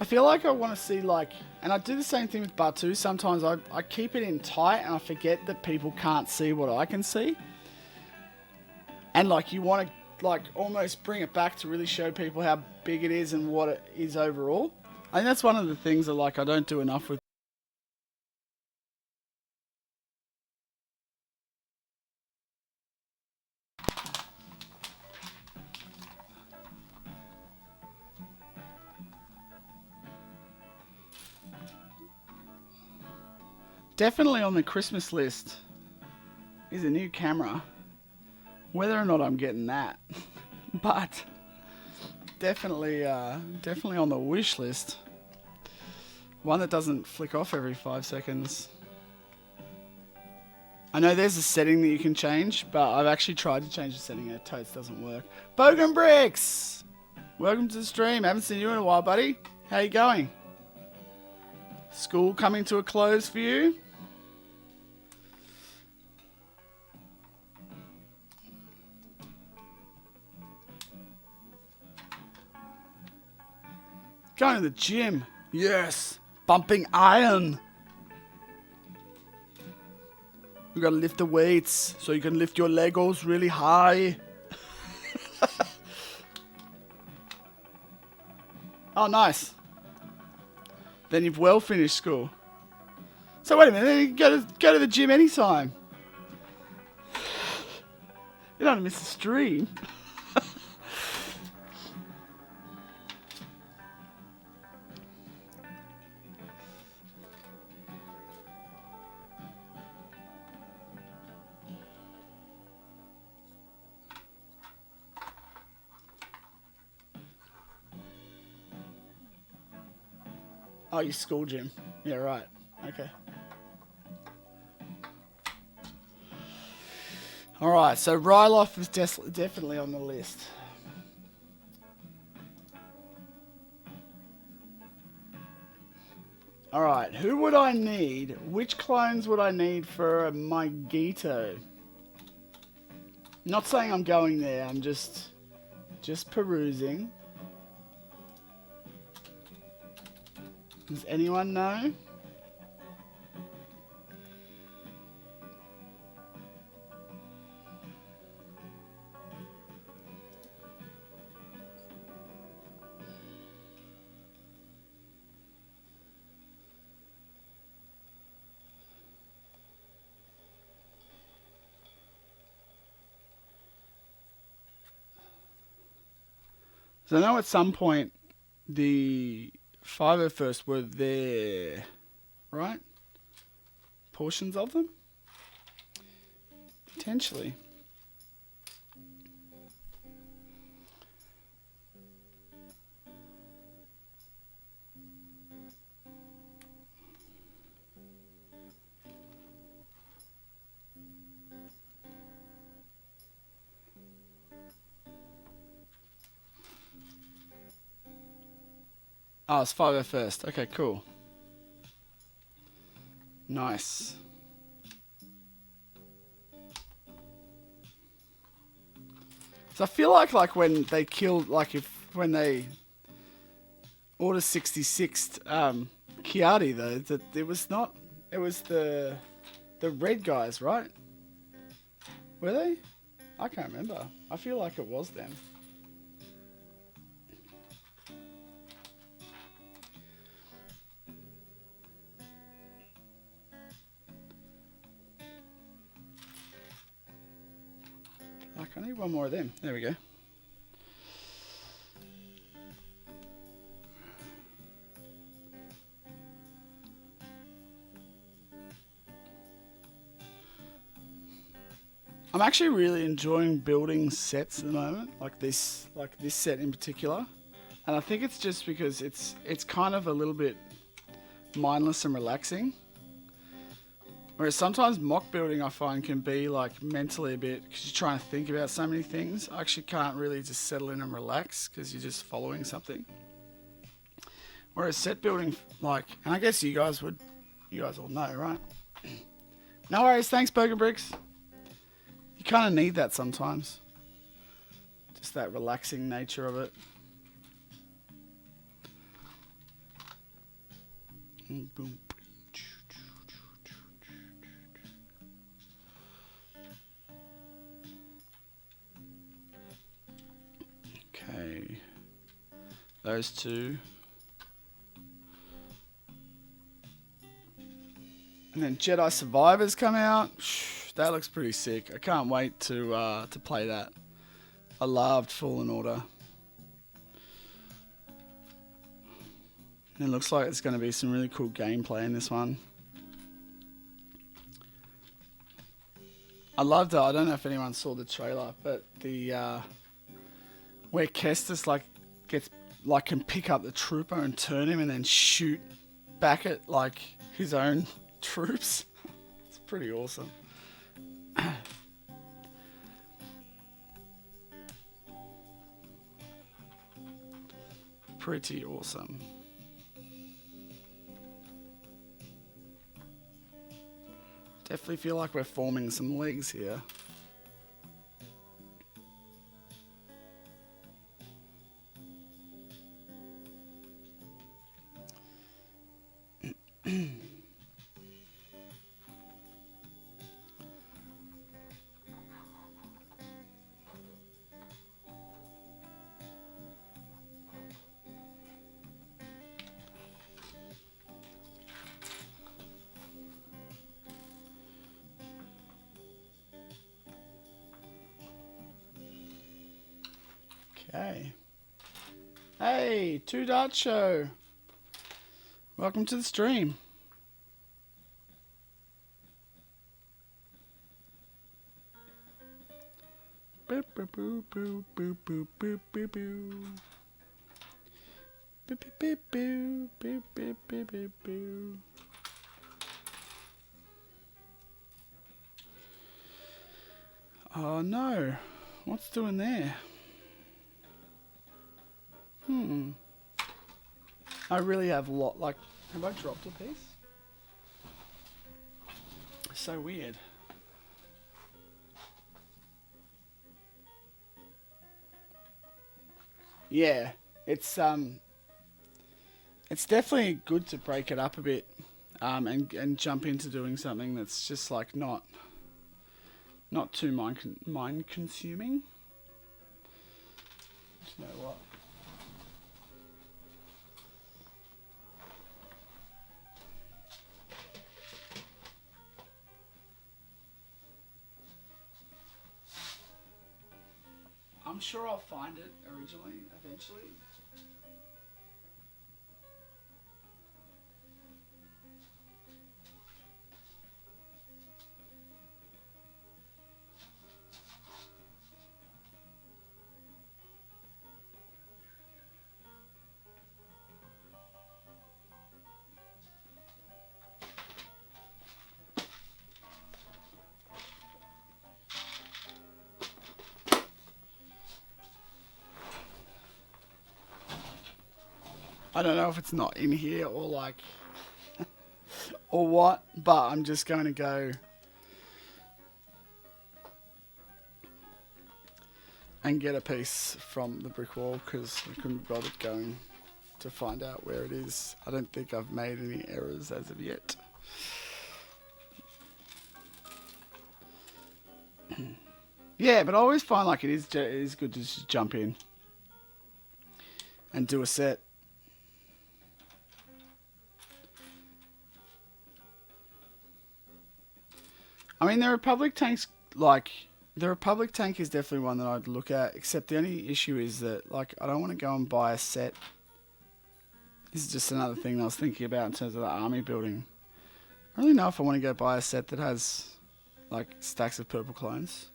I feel like I want to see and I do the same thing with Batu. Sometimes I keep it in tight and I forget that people can't see what I can see. And you want to almost bring it back to really show people how big it is and what it is overall. I think that's one of the things that I don't do enough with. Definitely on the Christmas list is a new camera. Whether or not I'm getting that, but definitely on the wish list. One that doesn't flick off every 5 seconds. I know there's a setting that you can change, but I've actually tried to change the setting and it totes doesn't work. Bogan Bricks! Welcome to the stream. Haven't seen you in a while, buddy. How you going? School coming to a close for you? Going to the gym. Yes. Bumping iron. You gotta lift the weights so you can lift your Legos really high. Oh, nice. Then you've well finished school. So wait a minute, you can go to the gym anytime. You don't miss a stream. Oh, your school gym. Yeah, right. Okay. Alright, so Ryloff is definitely on the list. Alright, who would I need? Which clones would I need for my Gito? Not saying I'm going there, I'm just perusing. Does anyone know? So I know at some point the 501st were there, right? Portions of them? Potentially. Oh, it's 5 first. Okay, cool. Nice. So I feel like when they killed, like if when they order 66th Kiadi though, that it was not. It was the red guys, right? Were they? I can't remember. I feel like it was them. Like, I need one more of them. There we go. I'm actually really enjoying building sets at the moment, like this set in particular. And I think it's just because it's kind of a little bit mindless and relaxing. Whereas sometimes mock building I find can be like mentally a bit, because you're trying to think about so many things. I actually can't really just settle in and relax because you're just following something. Whereas set building, like, and I guess you guys all know, right? No worries, thanks Burger Bricks. You kind of need that sometimes. Just that relaxing nature of it. Boom. Okay. Those two. And then Jedi Survivors come out. That looks pretty sick. I can't wait to play that. I loved Fallen Order. And it looks like it's going to be some really cool gameplay in this one. I loved it. I don't know if anyone saw the trailer, but the where Kestis can pick up the trooper and turn him and then shoot back at like his own troops. It's pretty awesome. Pretty awesome. Definitely feel like we're forming some legs here. Okay. Hey, Two Dart Show. Welcome to the stream. Boop, boop, boop, boop, boop, boop, boop, boop, boop. Boop, boop, boop, boop, boop, boop, boop, boop. Oh no. What's doing there? I really have a lot, like, have I dropped a piece? So weird. Yeah, it's definitely good to break it up a bit, and jump into doing something that's just like not too mind consuming. You know what? I'm sure I'll find it eventually. don't know if it's not in here or like, or what, but I'm just going to go and get a piece from the brick wall because I couldn't be bothered going to find out where it is. I don't think I've made any errors as of yet. Yeah, but I always find like it is good to just jump in and do a set. I mean, the Republic tank's like, the Republic tank is definitely one that I'd look at, except the only issue is that, like, I don't want to go and buy a set. This is just another thing I was thinking about in terms of the army building. I don't really know if I want to go buy a set that has, like, stacks of purple clones.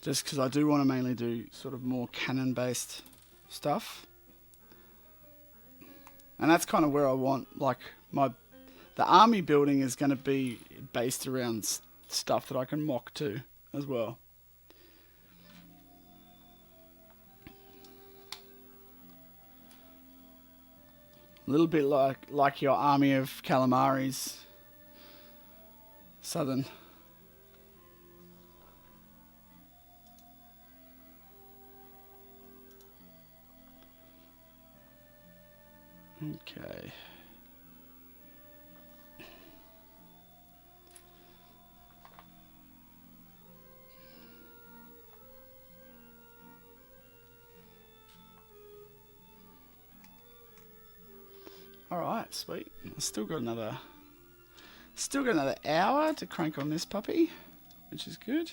Just because I do want to mainly do sort of more cannon-based stuff. And that's kind of where I want, like, the army building is going to be based around stuff that I can mock too, as well. A little bit like your army of calamaris, Southern. Okay. All right, sweet. I've still got another hour to crank on this puppy, which is good.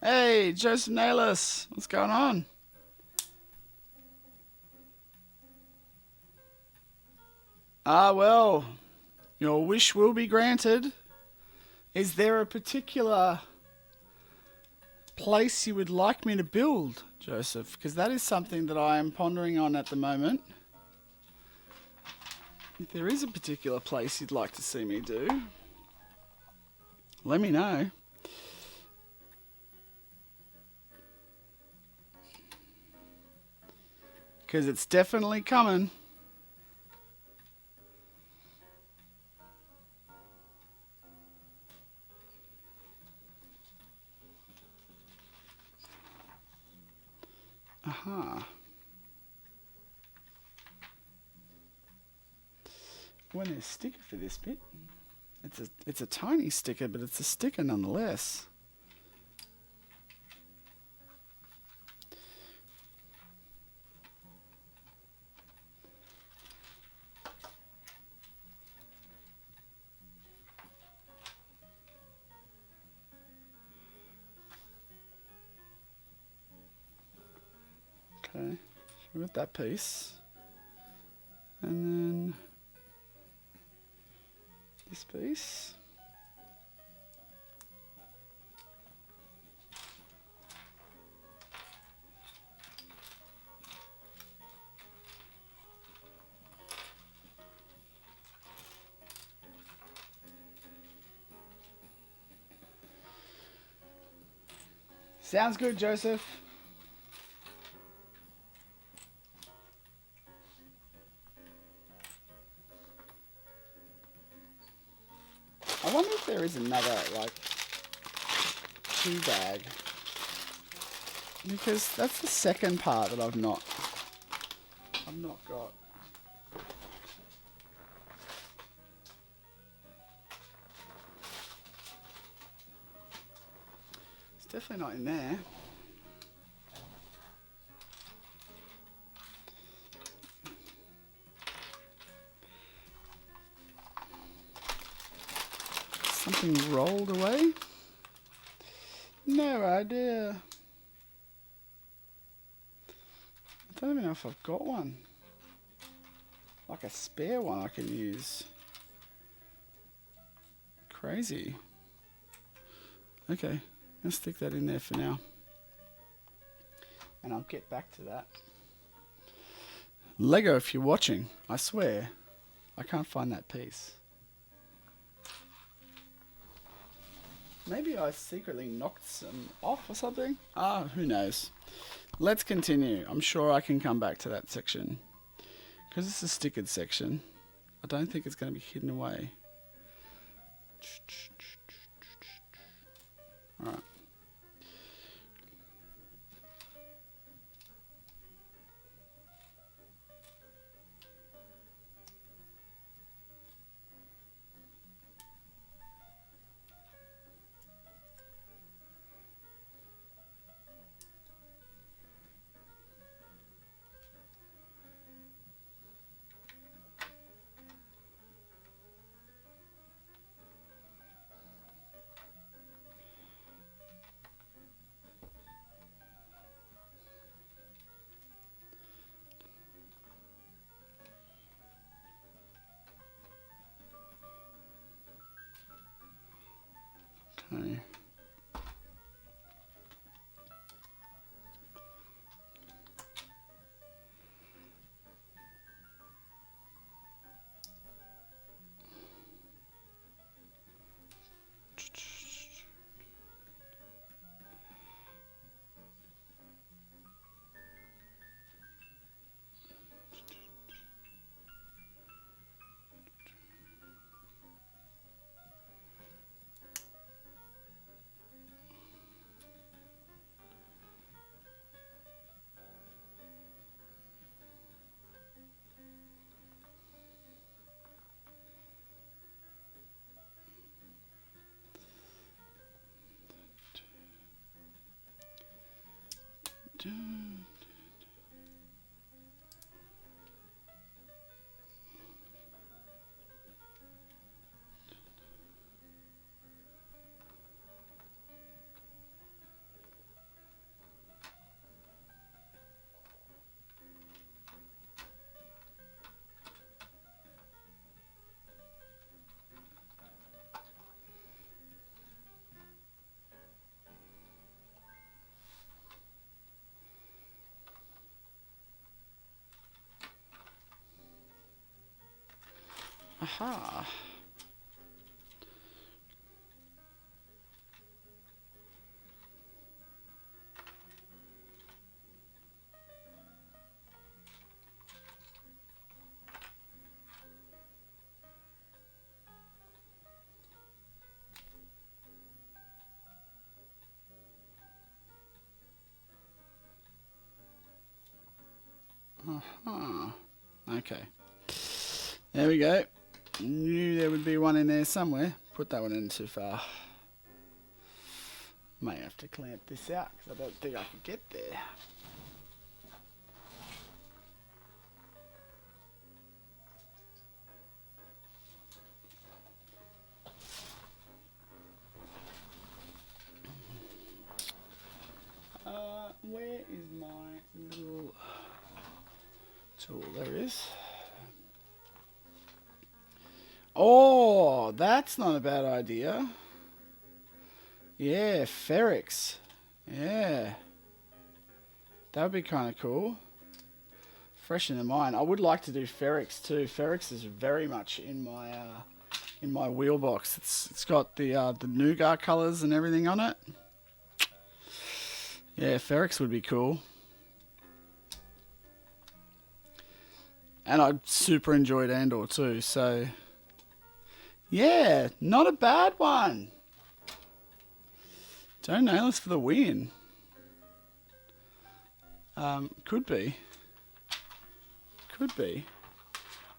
Hey, Joseph Nayless, what's going on? Well, your wish will be granted. Is there a particular place you would like me to build, Joseph? Because that is something that I am pondering on at the moment. If there is a particular place you'd like to see me do, let me know. Because it's definitely coming. Aha. When there's a sticker for this bit. It's a tiny sticker, but it's a sticker nonetheless. Okay, so with that piece, and then this piece. Sounds good, Joseph. I wonder if there is another, like, 2-bag. Because that's the second part that I've not got. definitely not in there. Something rolled away? No idea. I don't even know if I've got one. Like a spare one I can use. Crazy. Okay, let's stick that in there for now. And I'll get back to that. Lego, if you're watching, I swear, I can't find that piece. Maybe I secretly knocked some off or something? Who knows. Let's continue. I'm sure I can come back to that section. Because it's a stickered section, I don't think it's going to be hidden away. Alright. Okay. Aha. Aha. Okay. There we go. Knew there would be one in there somewhere. Put that one in too far. May have to clamp this out because I don't think I can get there. Where is my little tool? There it is. Oh, that's not a bad idea. Yeah, ferrix. Yeah. That would be kind of cool. Fresh in the mind. I would like to do ferrix too. Ferrix is very much in my wheel box. It's got the nougat colors and everything on it. Yeah, ferrix would be cool. And I super enjoyed Andor too, so yeah, not a bad one. Don't nail us for the win. Could be. Could be.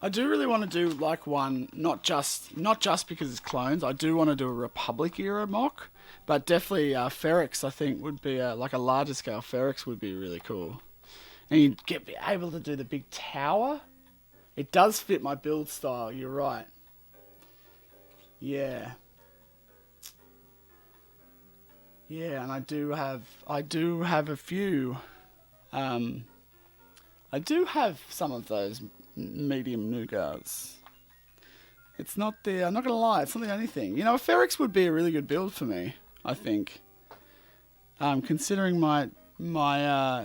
I do really want to do like one, not just because it's clones. I do want to do a Republic era mock, But definitely Ferrex, I think, would be like a larger scale Ferrex would be really cool. And you'd be able to do the big tower. It does fit my build style, you're right. Yeah. Yeah, and I do have a few. I do have some of those medium nougats. It's not the, I'm not going to lie, it's not the only thing. You know, a Ferrex would be a really good build for me, I think. Considering yeah,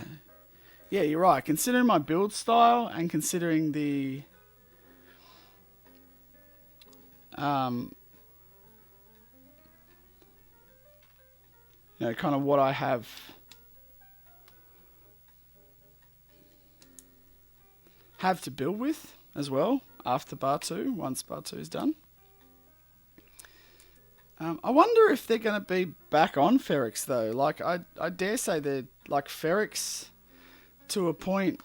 you're right. Considering my build style and considering the, you know, kind of what I have to build with as well after bar 2, once bar 2 is done. I wonder if they're going to be back on Ferrex though. Like I dare say they're like Ferrex to a point.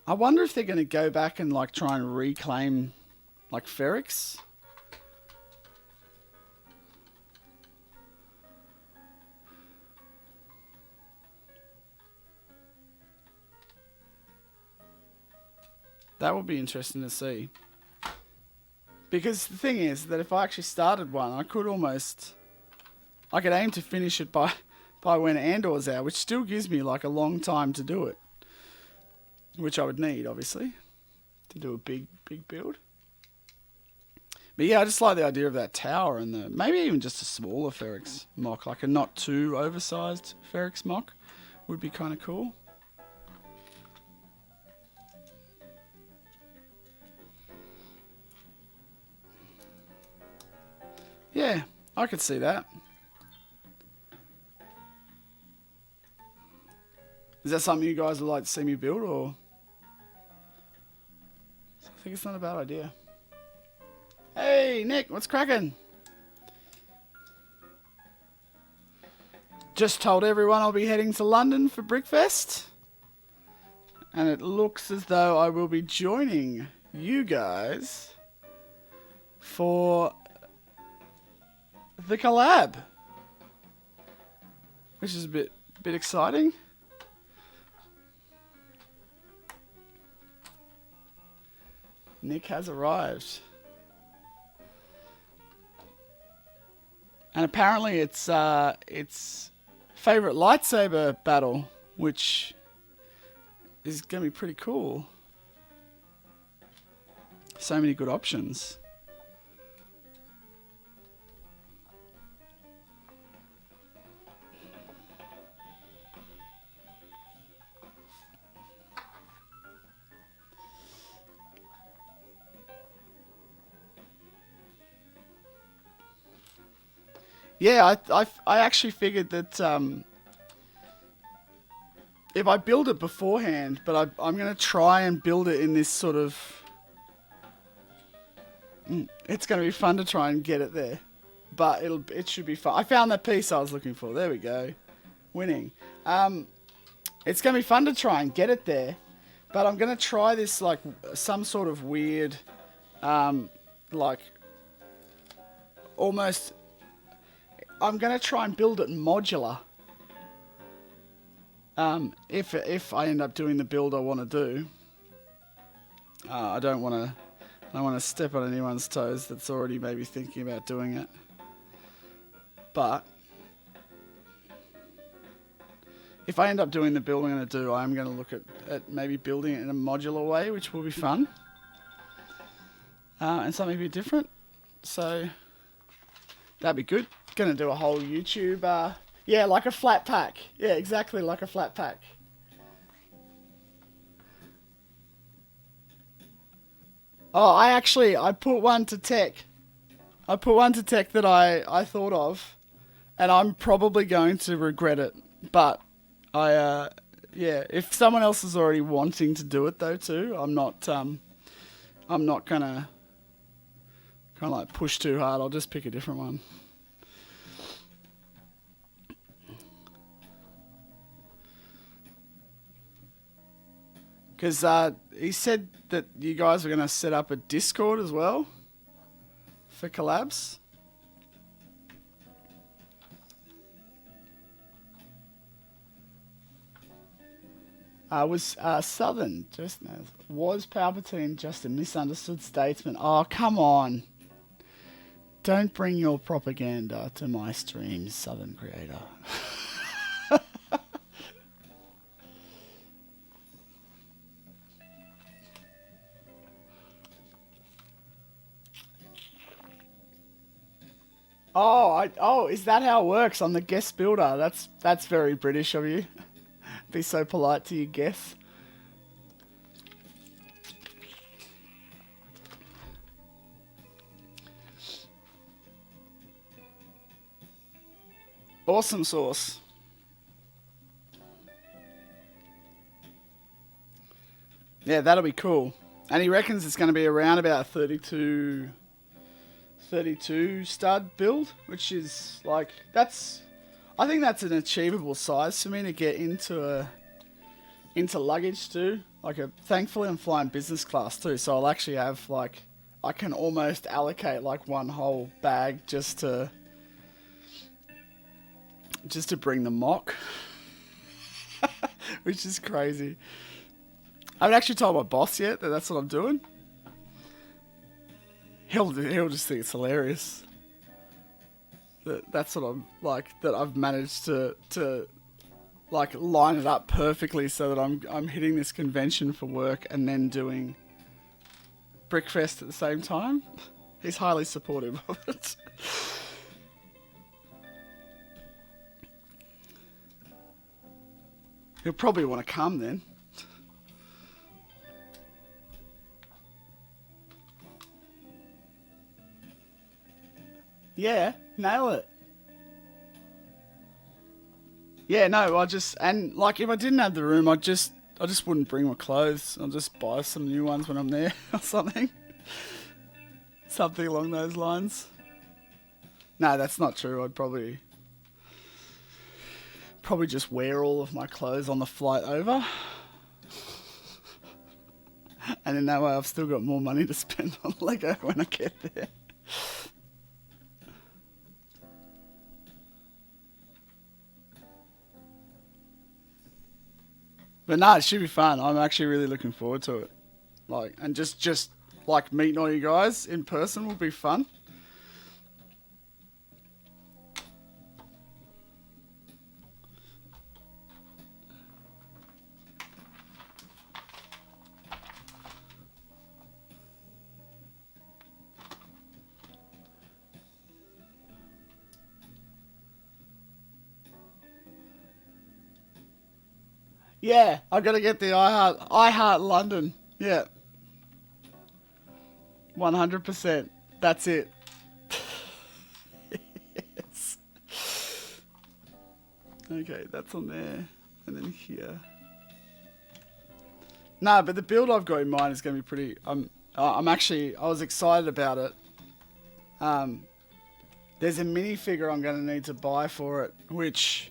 I wonder if they're going to go back and like try and reclaim like Ferrex. That would be interesting to see. Because the thing is that if I actually started one, I could aim to finish it by when Andor's out, which still gives me like a long time to do it. Which I would need, obviously, to do a big build. But yeah, I just like the idea of that tower and maybe even just a smaller Ferrex mock, like a not too oversized Ferrex mock would be kind of cool. Yeah, I could see that. Is that something you guys would like to see me build, or? I think it's not a bad idea. Hey, Nick, what's cracking? Just told everyone I'll be heading to London for Brickfest. And it looks as though I will be joining you guys for the collab, which is a bit exciting. Nick has arrived, and apparently it's favorite lightsaber battle, which is gonna be pretty cool. So many good options. Yeah, I actually figured that if I build it beforehand, but I'm going to try and build it in this sort of... It's going to be fun to try and get it there. But it should be fun. I found that piece I was looking for. There we go. Winning. It's going to be fun to try and get it there. But I'm going to try this, like, some sort of weird, like, almost... I'm going to try and build it modular. If I end up doing the build I want to do. I don't want to step on anyone's toes that's already maybe thinking about doing it. But if I end up doing the build I'm going to do, I'm going to look at maybe building it in a modular way, which will be fun. And something a bit different. So that'd be good. Gonna do a whole YouTube, yeah, like a flat pack. Yeah, exactly like a flat pack. Oh, I put one to tech. I put one to tech that I thought of, and I'm probably going to regret it. But yeah, if someone else is already wanting to do it though too, I'm not gonna kind of like push too hard. I'll just pick a different one. Because he said that you guys are going to set up a Discord as well for collabs. Was Southern was Palpatine just a misunderstood statesman? Oh, come on! Don't bring your propaganda to my streams, Southern creator. Oh, is that how it works? I'm the guest builder. That's very British of you. Be so polite to your guests. Awesome sauce. Yeah, that'll be cool. And he reckons it's going to be around about 32 stud build, which is like, I think that's an achievable size for me to get into luggage too. Like, thankfully I'm flying business class too, so I'll actually have like, I can almost allocate like one whole bag just to bring the mock, which is crazy. I haven't actually told my boss yet that that's what I'm doing. He'll just think it's hilarious. That's what I'm like. That I've managed to like line it up perfectly so that I'm hitting this convention for work and then doing Brickfest at the same time. He's highly supportive of it. He'll probably want to come then. Yeah, nail it. Yeah, no, and like if I didn't have the room, I just wouldn't bring my clothes. I'll just buy some new ones when I'm there or something. Something along those lines. No, that's not true. I'd probably just wear all of my clothes on the flight over. And in that way I've still got more money to spend on Lego when I get there. But no, it should be fun. I'm actually really looking forward to it. Like, and just like meeting all you guys in person will be fun. Yeah, I got to get the I Heart London. Yeah. 100%. That's it. Yes. Okay, that's on there. And then here. No, but the build I've got in mind is going to be pretty... I was excited about it. There's a minifigure I'm going to need to buy for it, which...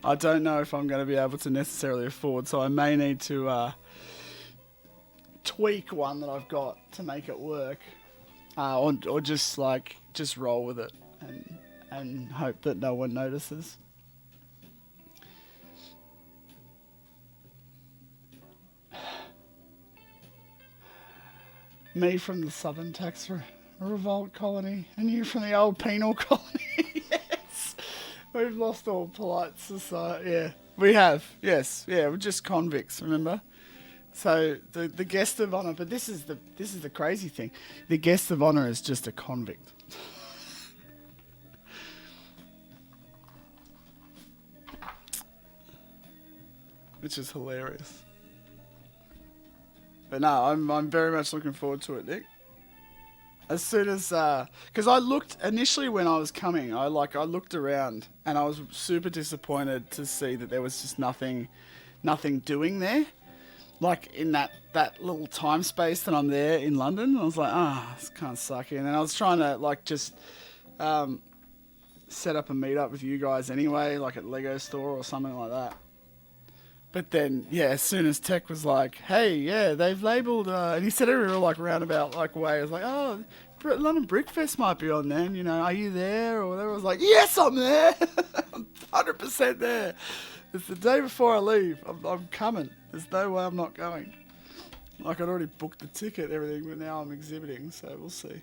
I don't know if I'm going to be able to necessarily afford, so I may need to tweak one that I've got to make it work, or just roll with it and hope that no one notices. Me from the Southern Tax Revolt colony, and you from the old penal colony. Yes. We've lost all polite society. Yeah, we have. Yes. Yeah, we're just convicts, remember? So the guest of honor, but this is the crazy thing. The guest of honor is just a convict. Which is hilarious. But no, I'm very much looking forward to it, Nick. As soon as, because I looked initially when I was coming, I looked around and I was super disappointed to see that there was just nothing doing there, like in that little time space that I'm there in London. I was like, it's kind of sucky. And then I was trying to set up a meetup with you guys anyway, like at Lego store or something like that. But then, yeah, as soon as Tech was like, hey, yeah, they've labelled, and he said it in a real, roundabout, way. I was like, oh, London Brickfest might be on then, are you there? Or whatever. I was like, yes, I'm there. I'm 100% there. It's the day before I leave. I'm coming. There's no way I'm not going. Like, I'd already booked the ticket and everything, but now I'm exhibiting, so we'll see.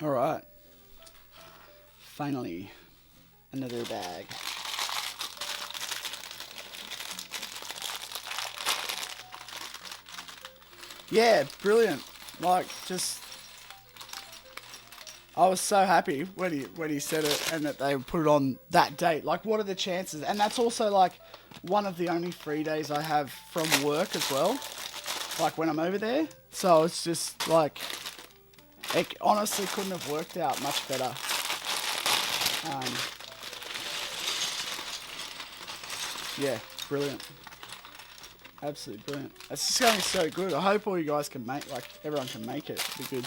All right. Finally, another bag. Yeah, brilliant. Like, just, I was so happy when he said it and that they would put it on that date. Like, what are the chances? And that's also like one of the only free days I have from work as well. Like when I'm over there. So it's just like, it honestly couldn't have worked out much better. Yeah, brilliant. Absolutely brilliant. It's just going to be so good. I hope all you guys can make, like, everyone can make it. It'll be good.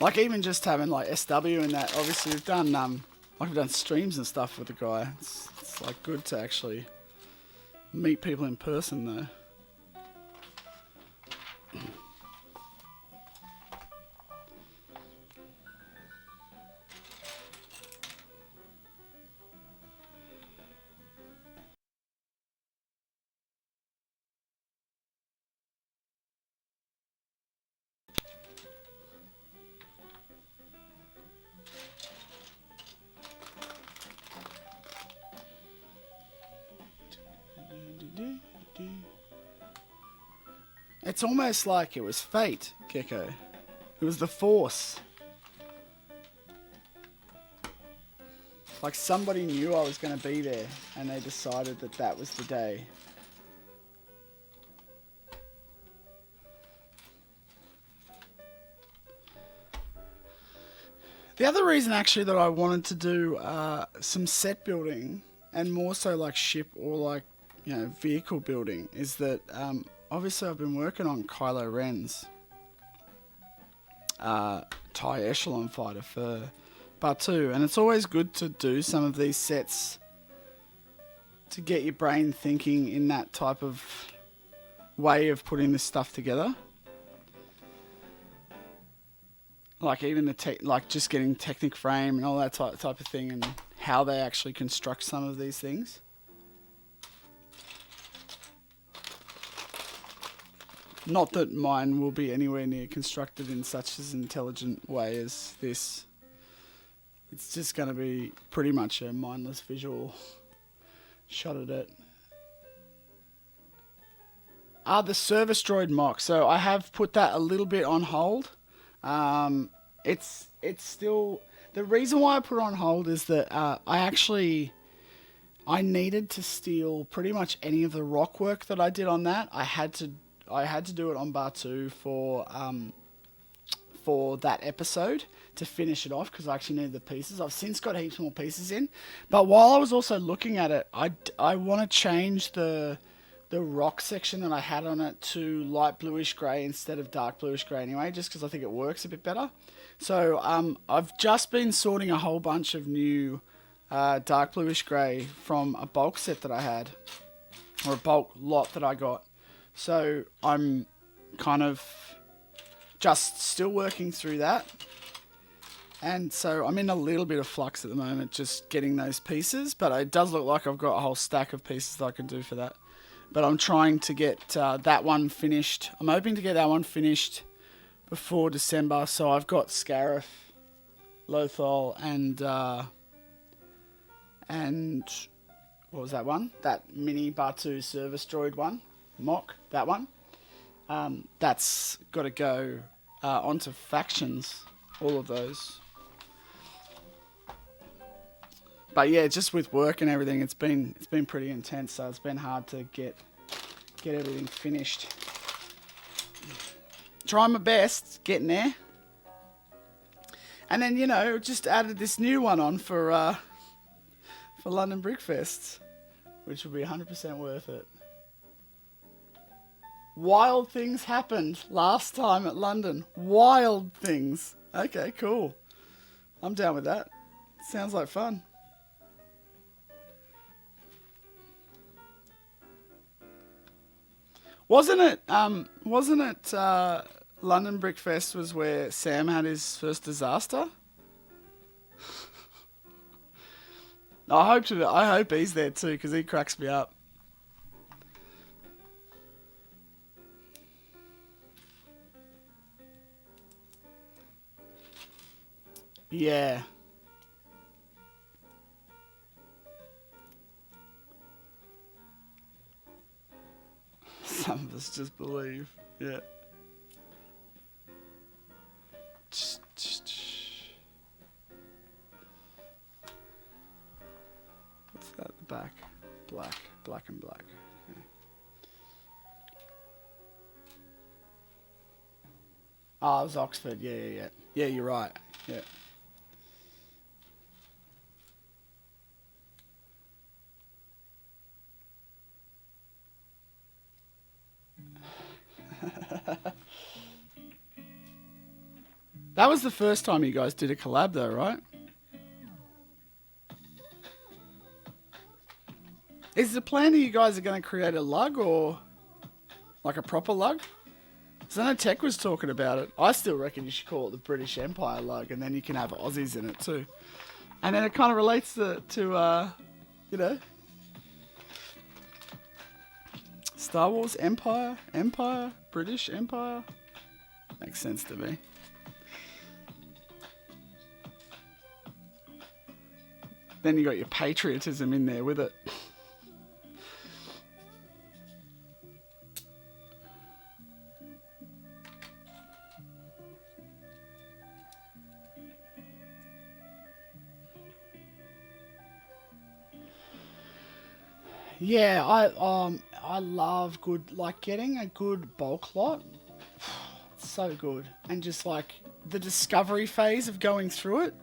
Like, even just having, like, SW and that. Obviously, we've done, like, we've done streams and stuff with the guy. It's like, good to actually meet people in person, though. It's almost like it was fate, Gecko. It was the force. Like somebody knew I was going to be there and they decided that that was the day. The other reason actually that I wanted to do some set building and more so like ship or like, you know, vehicle building is that obviously I've been working on Kylo Ren's TIE Echelon Fighter for Batu, and it's always good to do some of these sets to get your brain thinking in that type of way of putting this stuff together. Like even the like just getting Technic frame and all that type of thing, and how they actually construct some of these things. Not that mine will be anywhere near constructed in such an intelligent way as this. It's just going to be pretty much a mindless visual shot at it. The service droid mock. So I have put that a little bit on hold. It's still, the reason why I put it on hold is that I needed to steal pretty much any of the rock work that I did on that. I had to do it on Batu for that episode to finish it off because I actually needed the pieces. I've since got heaps more pieces in, but while I was also looking at it, I want to change the rock section that I had on it to light bluish grey instead of dark bluish grey anyway, just because I think it works a bit better. So I've just been sorting a whole bunch of new dark bluish grey from a bulk set that I had, or a bulk lot that I got. So I'm kind of just still working through that. And so I'm in a little bit of flux at the moment, just getting those pieces. But it does look like I've got a whole stack of pieces that I can do for that. But I'm trying to get that one finished. I'm hoping to get that one finished before December. So I've got Scarif, Lothal, and what was that one? That mini Batu service droid one. Mock, that one. That's got to go onto factions, all of those. But yeah, just with work and everything, it's been pretty intense. So it's been hard to get everything finished. Trying my best, getting there. And then just added this new one on for London Brickfest, which will be 100% worth it. Wild things happened last time at London. Wild things. Okay, cool. I'm down with that. Sounds like fun. Wasn't it London Brick Fest was where Sam had his first disaster? I hope he's there too, because he cracks me up. Yeah. Some of us just believe. Yeah. What's that? The back. Black. Black and black. Okay. Oh, it was Oxford. Yeah. Yeah, you're right. Yeah. That was the first time you guys did a collab though, right? Is the plan that you guys are going to create a lug or like a proper lug? Because I know Tech was talking about it. I still reckon you should call it the British Empire lug, and then you can have Aussies in it too. And then it kind of relates to you know, Star Wars Empire, British Empire. Makes sense to me. Then you got your patriotism in there with it. Yeah, I love good, like getting a good bulk lot. It's so good, and just like the discovery phase of going through it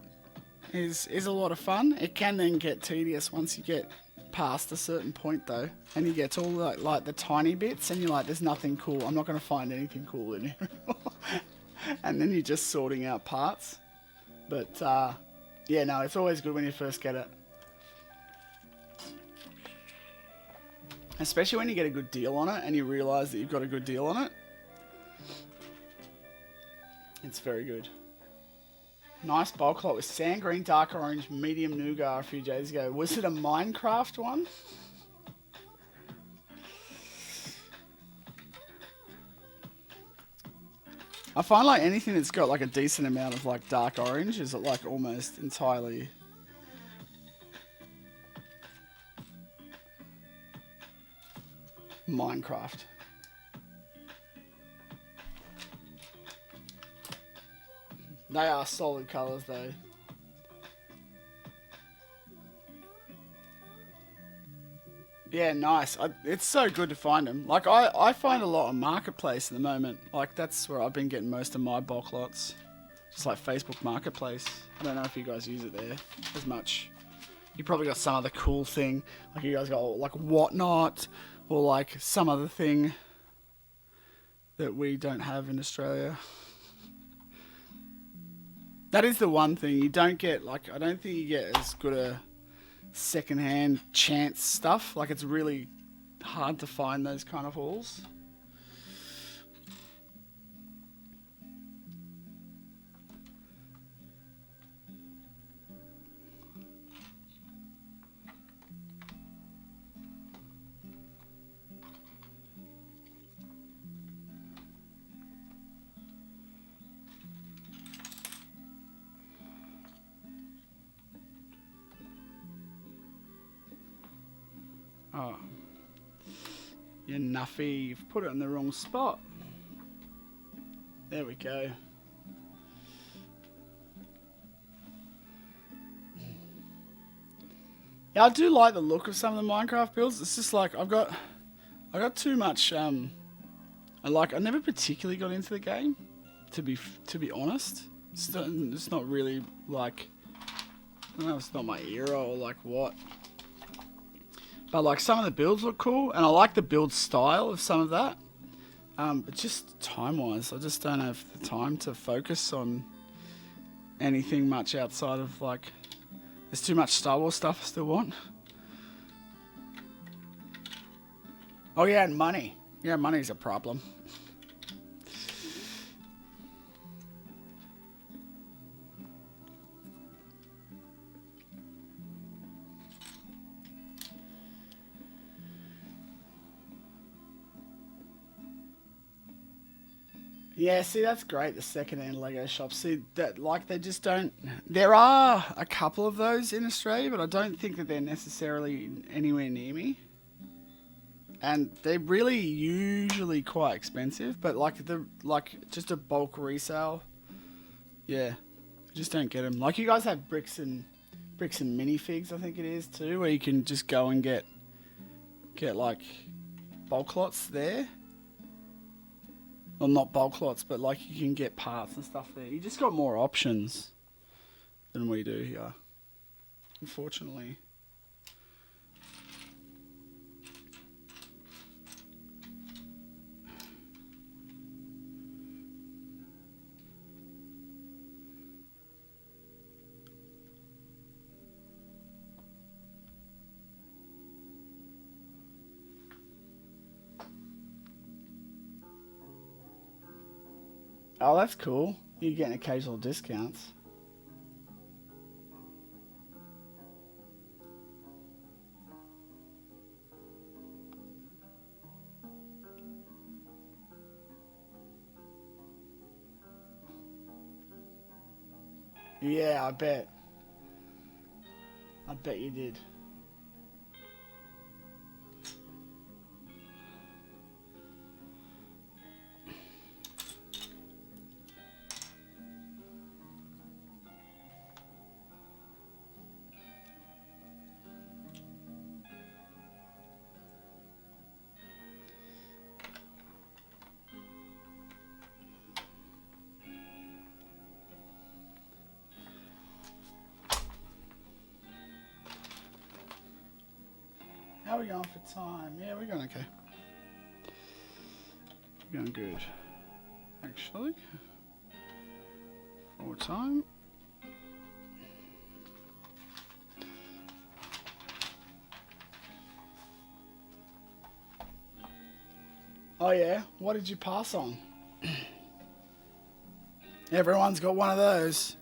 is a lot of fun. It can then get tedious once you get past a certain point though, and you get to all like the tiny bits, and you're like, there's nothing cool. I'm not going to find anything cool in here. And then you're just sorting out parts. But yeah, no, it's always good when you first get it. Especially when you get a good deal on it and you realise that you've got a good deal on it. It's very good. Nice bulk lot with sand green, dark orange, medium nougat a few days ago. Was it a Minecraft one? I find like anything that's got like a decent amount of like dark orange is like almost entirely... Minecraft. They are solid colours though. Yeah, nice. It's so good to find them. Like I find a lot on Marketplace at the moment. Like that's where I've been getting most of my bulk lots. Just like Facebook Marketplace. I don't know if you guys use it there as much. You probably got some other cool thing. Like you guys got like Whatnot or like some other thing that we don't have in Australia. That is the one thing you don't get. Like I don't think you get as good a secondhand chance stuff. Like it's really hard to find those kind of hauls. Oh, you nuffy, you've put it in the wrong spot. There we go. Yeah, I do like the look of some of the Minecraft builds. It's just like I got too much. I never particularly got into the game, to be honest. It's not really like, I don't know, it's not my era or like what. But like some of the builds look cool, and I like the build style of some of that. But just time-wise, I just don't have the time to focus on anything much outside of like. There's too much Star Wars stuff I still want. Oh yeah, and money. Yeah, money's a problem. Yeah, see, that's great, the second-hand Lego shop. See, that, like, they just don't... There are a couple of those in Australia, but I don't think that they're necessarily anywhere near me. And they're really usually quite expensive, but, just a bulk resale, yeah, I just don't get them. Like, you guys have bricks and minifigs, I think it is, too, where you can just go and get like, bulk lots there. Well, not bulk lots, but like you can get parts and stuff there. You just got more options than we do here, unfortunately. Oh, that's cool. You're getting occasional discounts. Yeah, I bet. I bet you did. How are we going for time? Yeah, we're going okay. We're going good. Actually. For time. Oh yeah? What did you pass on? Everyone's got one of those.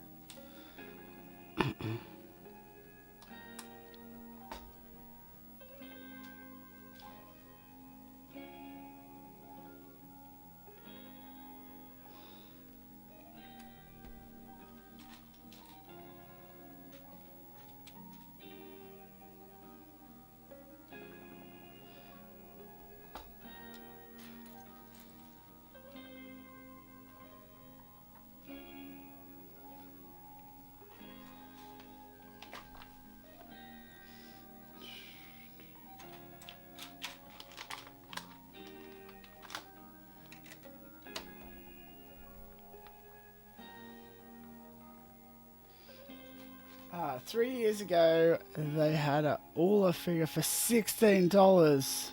Ah, 3 years ago, they had a Ula figure for $16.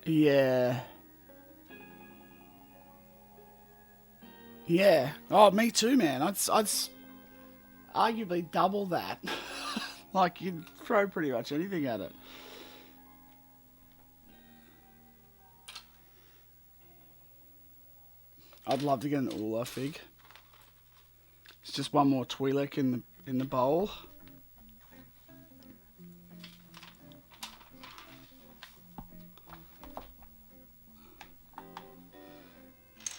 Yeah. Yeah. Oh, me too, man. I'd arguably double that. Like, you'd throw pretty much anything at it. I'd love to get an Ula fig. It's just one more Twi'lek in the bowl.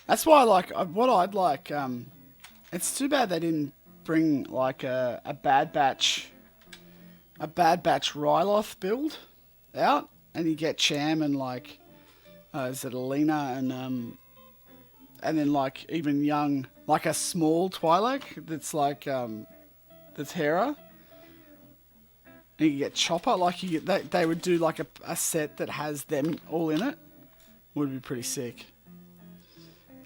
That's why, like, what I'd like. It's too bad they didn't bring like a Bad Batch Ryloth build out, and you get Cham and like, is it Alina and then like even young, like a small Twi'lek that's like that's Hera. And you get Chopper, like you get they would do like a set that has them all in it. Would be pretty sick.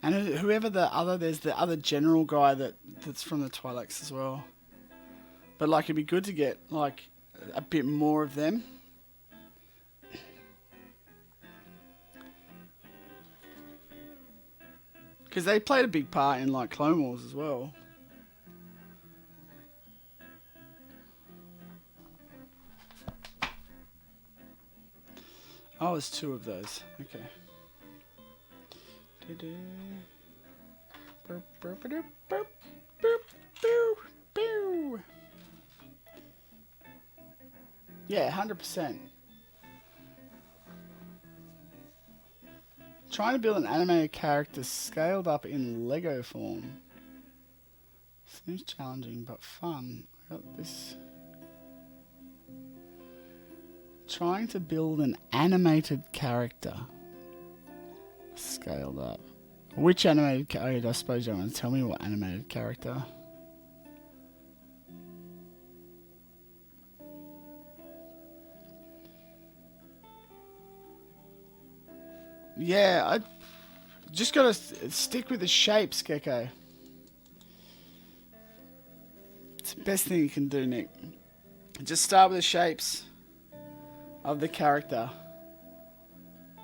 And whoever there's the other general guy that's from the Twi'leks as well. But like it'd be good to get like a bit more of them. Because they played a big part in like Clone Wars as well. Oh, there's two of those. Okay. Yeah, 100%. Trying to build an animated character scaled up in Lego form. Seems challenging but fun. I got this. Trying to build an animated character scaled up. Which animated character? I suppose you want to tell me what animated character. Yeah, I just gotta stick with the shapes, Gecko. It's the best thing you can do, Nick. Just start with the shapes of the character.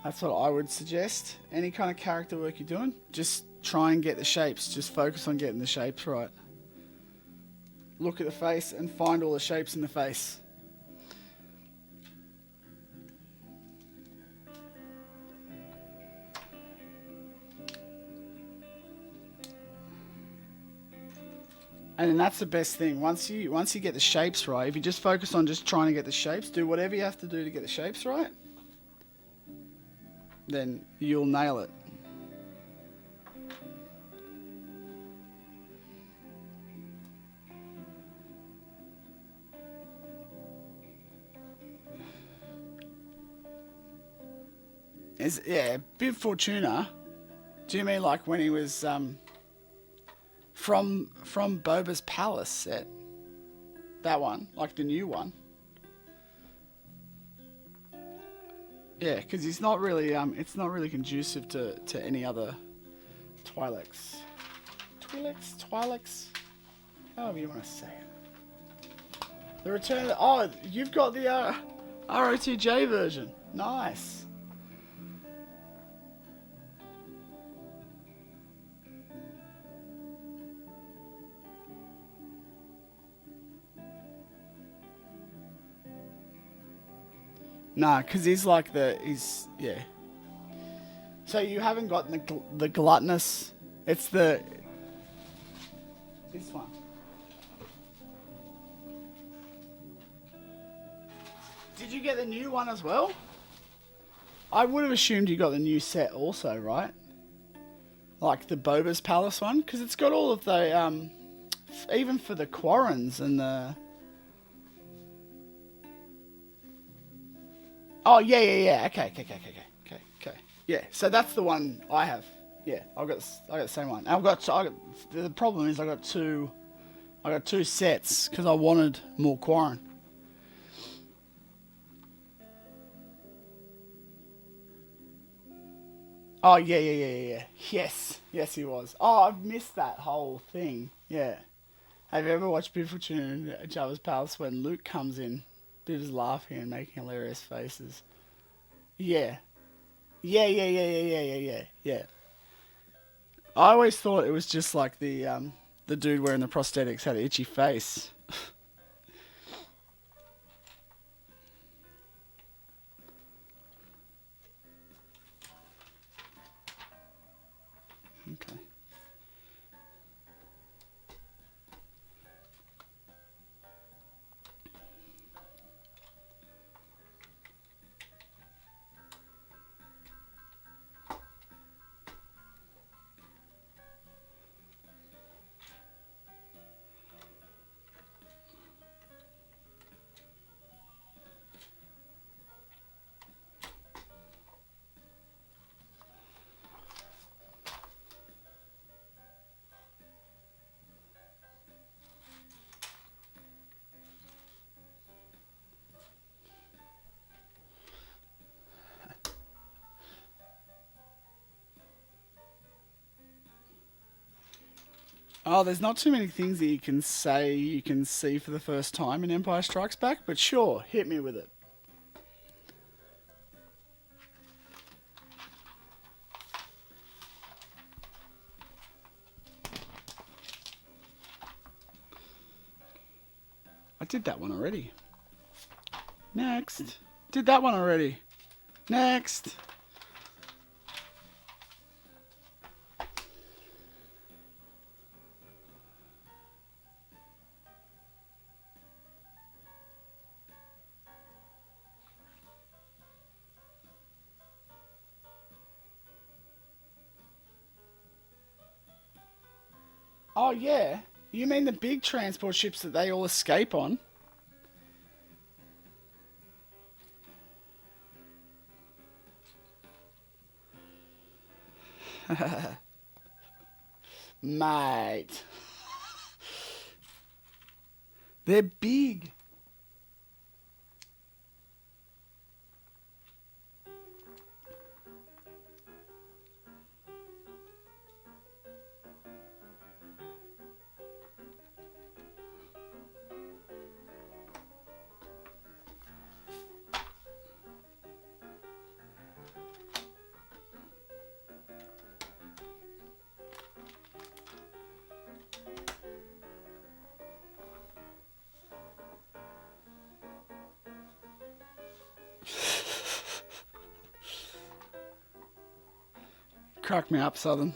That's what I would suggest. Any kind of character work you're doing, just try and get the shapes. Just focus on getting the shapes right. Look at the face and find all the shapes in the face. And then that's the best thing. Once you get the shapes right, if you just focus on just trying to get the shapes, do whatever you have to do to get the shapes right, then you'll nail it. Yeah, Bib Fortuna. Do you mean like when he was from Boba's Palace set? That one, like the new one. Yeah, because he's not really it's not really conducive to any other Twi'leks. Twi'leks, however you want to say it. The Return. Oh, you've got the ROTJ version. Nice. Nah, because he's like yeah. So you haven't got the gluttonous. It's this one. Did you get the new one as well? I would have assumed you got the new set also, right? Like the Boba's Palace one, because it's got all of the even for the Quarrens and the. Oh yeah. Okay. Yeah, so that's the one I have. Yeah, I got the same one. The problem is I got two sets because I wanted more Quarren. Oh yeah. Yes, he was. Oh, I've missed that whole thing. Yeah. Have you ever watched Bib Fortuna in Jabba's Palace when Luke comes in? Bib's laughing and making hilarious faces. Yeah. Yeah. I always thought it was just like the dude wearing the prosthetics had an itchy face. Okay. Oh, there's not too many things that you can say you can see for the first time in Empire Strikes Back, but sure, hit me with it. I did that one already. Next. Did that one already. Next. Oh, yeah. You mean the big transport ships that they all escape on? Mate. They're big. Crack me up, Southern.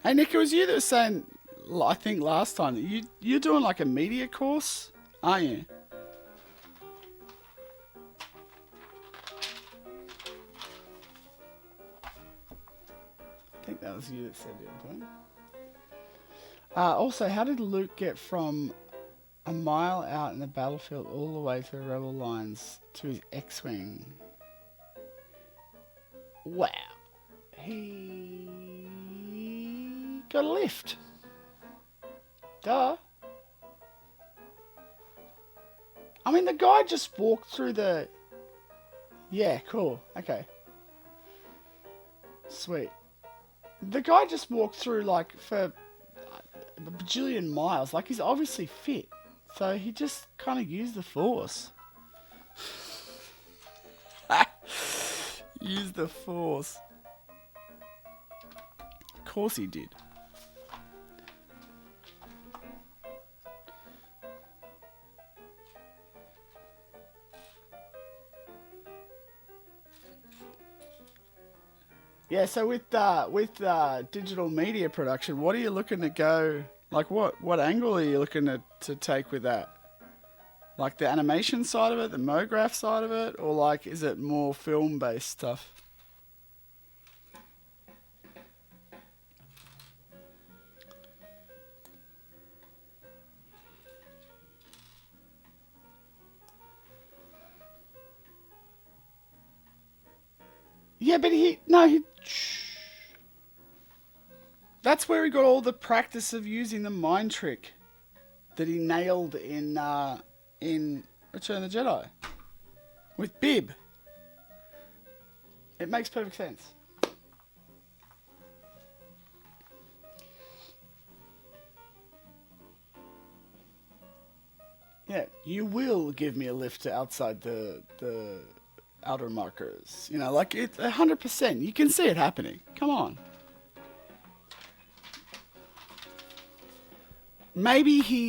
Hey, Nick, it was you that was saying, I think last time, that you're doing like a media course, aren't you? I think that was you that said you were doing. Also, how did Luke get from a mile out in the battlefield all the way to the rebel lines to his X-Wing? Wow. He got a lift. Duh. I mean, the guy just walked through the... Yeah, cool. Okay. Sweet. The guy just walked through, like, for a bajillion miles. Like, he's obviously fit. So he just kind of used the Force. Use the Force. Of course he did. Yeah, so with digital media production, what are you looking to go? Like, what angle are you looking to take with that? Like the animation side of it, the MoGraph side of it, or like is it more film based stuff? Yeah, but that's where he got all the practice of using the mind trick that he nailed in Return of the Jedi with Bib. It makes perfect sense. Yeah, you will give me a lift to outside the outer markers. You know, like it's 100%. You can see it happening. Come on. Maybe he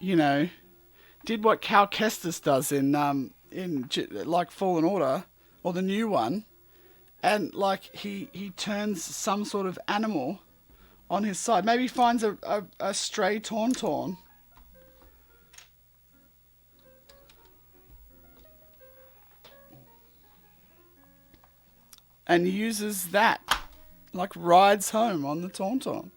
you know, did what Cal Kestis does in like Fallen Order or the new one, and like he turns some sort of animal on his side. Maybe he finds a stray tauntaun. and uses that, like rides home on the Tauntaun.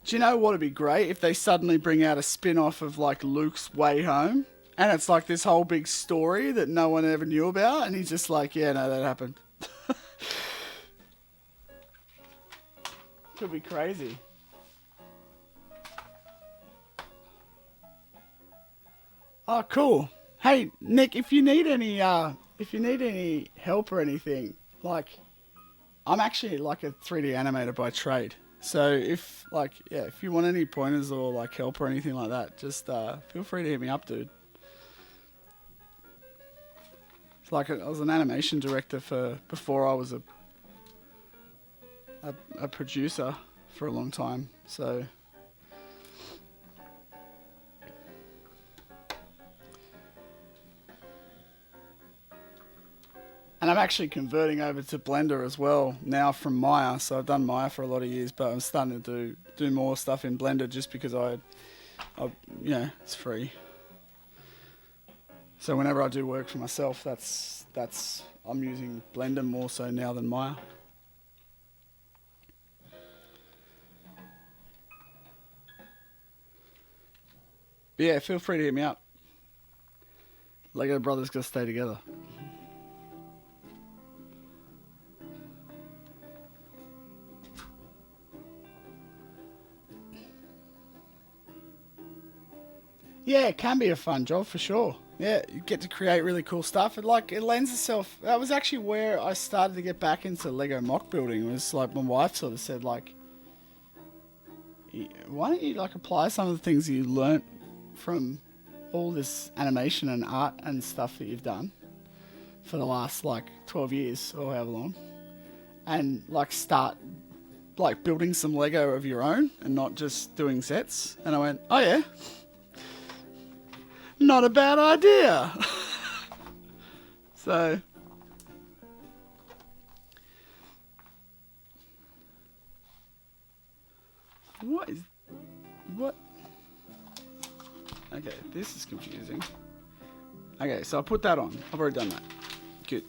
Do you know what would be great if they suddenly bring out a spin-off of like Luke's Way Home, and it's like this whole big story that no one ever knew about, and he's just like, yeah, no, that happened. Could be crazy. Oh, cool. Hey, Nick, if you need any help or anything, like, I'm actually like a 3D animator by trade. So if you want any pointers or like help or anything like that, just feel free to hit me up, dude. It's like I was an animation director for before I was a producer for a long time. So and I'm actually converting over to Blender as well now from Maya. So I've done Maya for a lot of years, but I'm starting to do more stuff in Blender just because it's free. So whenever I do work for myself, that's I'm using Blender more so now than Maya. But yeah, feel free to hit me up. Lego Brothers gotta stay together. Yeah, it can be a fun job for sure. Yeah, you get to create really cool stuff. It lends itself. That was actually where I started to get back into Lego mock building. It was like my wife sort of said like, why don't you like apply some of the things you learnt from all this animation and art and stuff that you've done for the last like 12 years or however long, and like start like building some Lego of your own and not just doing sets. And I went, oh yeah, not a bad idea. So what? Okay, this is confusing. Okay, so I put that on. I've already done that. Good.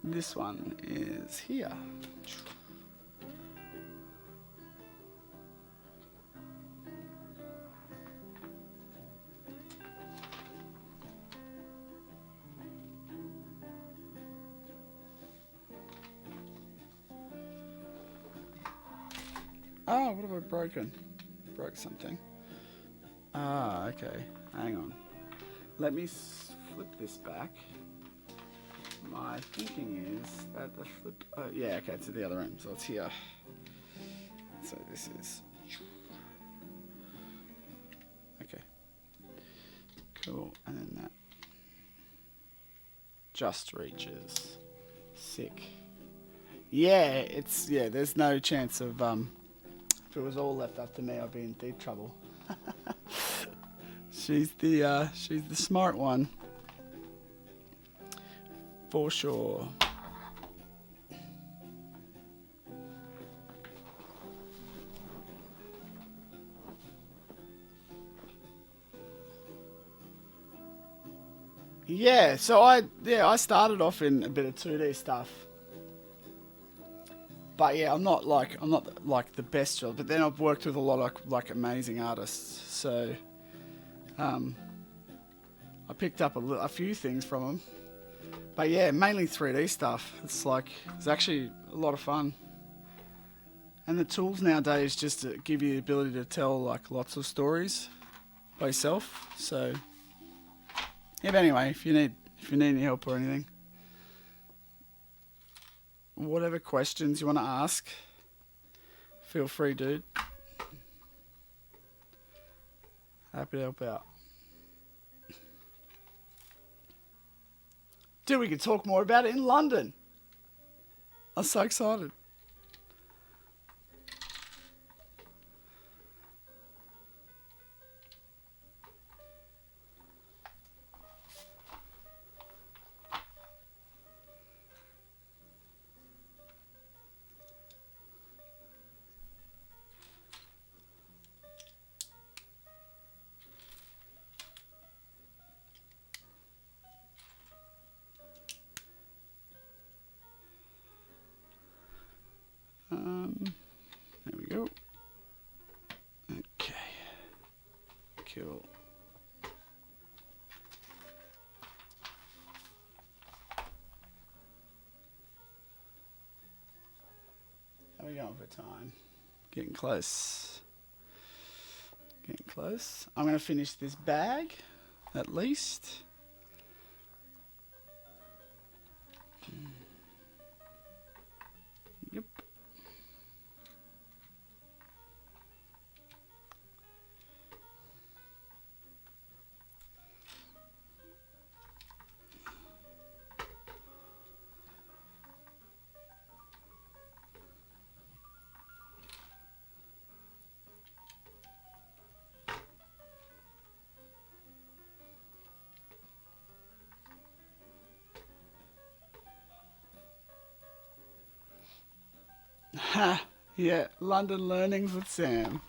This one is here. Oh, what have I broken? Broke something. Ah, okay. Hang on. Let me flip this back. My thinking is that the flip... yeah, okay, it's at the other end. So it's here. So this is... Okay. Cool. And then that just reaches. Sick. Yeah, there's no chance of... if it was all left up to me, I'd be in deep trouble. She's the smart one. For sure. Yeah, so I started off in a bit of 2D stuff. But yeah, I'm not like the best job. But then I've worked with a lot of like amazing artists, so I picked up a few things from them. But yeah, mainly 3D stuff. It's actually a lot of fun. And the tools nowadays just to give you the ability to tell like lots of stories by yourself. So yeah, but anyway, if you need any help or anything, whatever questions you want to ask, feel free, dude. Happy to help out. Dude, we could talk more about it in London. I'm so excited. over time. Getting close. Getting close. I'm going to finish this bag, at least. Yep. Ha! Yeah, London Learnings with Sam.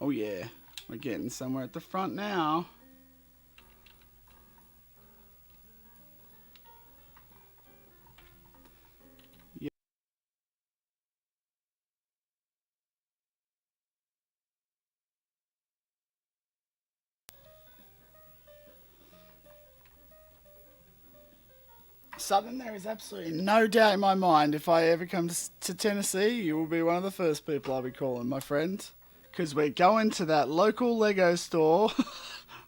Oh yeah, we're getting somewhere at the front now. Yep. Southern, there is absolutely no doubt in my mind, if I ever come to Tennessee, you will be one of the first people I'll be calling, my friend. Because we're going to that local Lego store,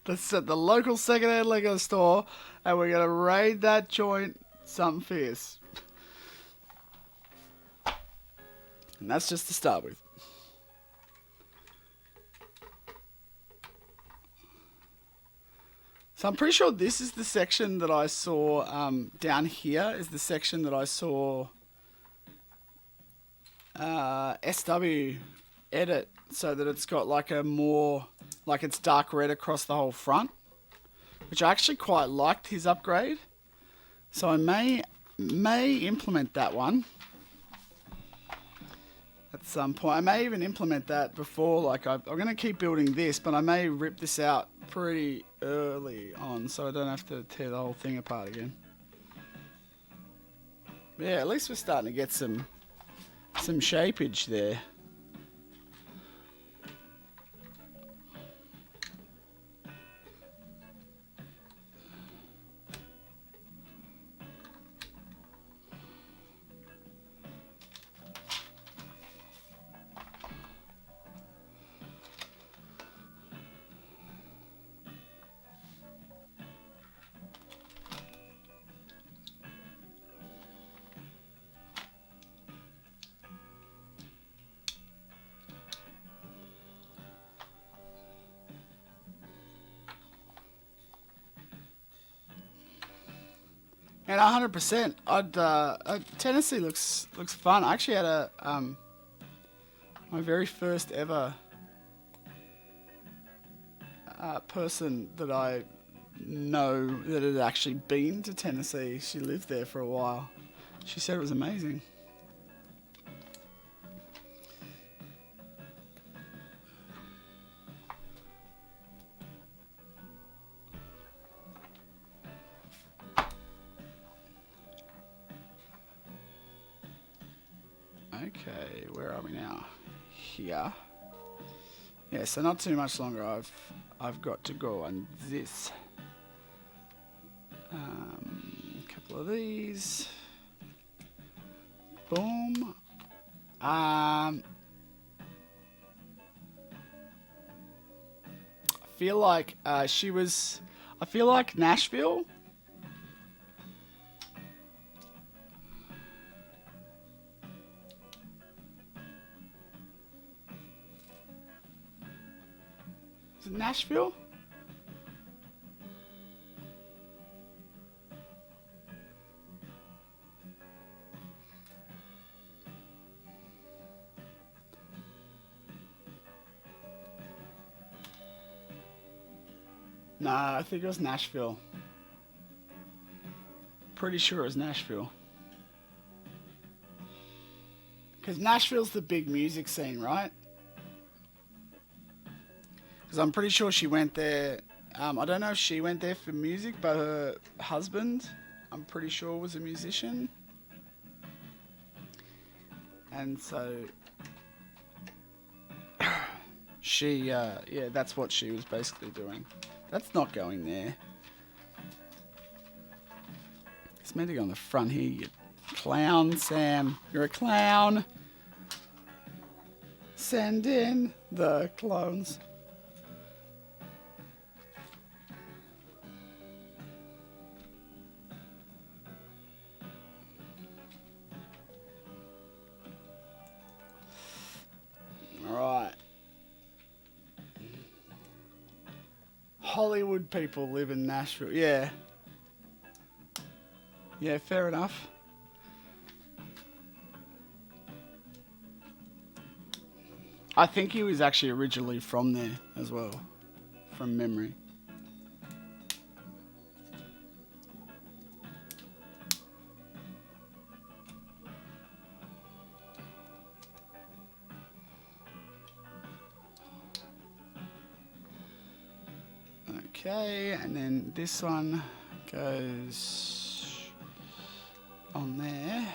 that's at the local secondhand Lego store, and we're going to raid that joint something fierce. And that's just to start with. So I'm pretty sure this is the section that I saw down here is the section that I saw SW edit so that it's got like a more, like it's dark red across the whole front, which I actually quite liked his upgrade. So I may implement that one at some point. I may even implement that before, like I'm going to keep building this, but I may rip this out pretty early on so I don't have to tear the whole thing apart again. Yeah, at least we're starting to get some shapeage there. And 100%, Tennessee looks fun. I actually had my very first ever person that I know that had actually been to Tennessee. She lived there for a while. She said it was amazing. Okay, where are we now? Here. Yeah, so not too much longer. I've got to go on this. A couple of these. Boom. I feel like she was. I feel like Nashville. Is it Nashville? Nah, I think it was Nashville. Pretty sure it was Nashville. Because Nashville's the big music scene, right? because I'm pretty sure she went there. I don't know if she went there for music, but her husband, I'm pretty sure, was a musician. And so she, yeah, that's what she was basically doing. That's not going there. It's meant to go on the front here, you clown, Sam. You're a clown. Send in the clones. Alright. Hollywood people live in Nashville. Yeah. Yeah, fair enough. I think he was actually originally from there as well, from memory. Okay, and then this one goes on there.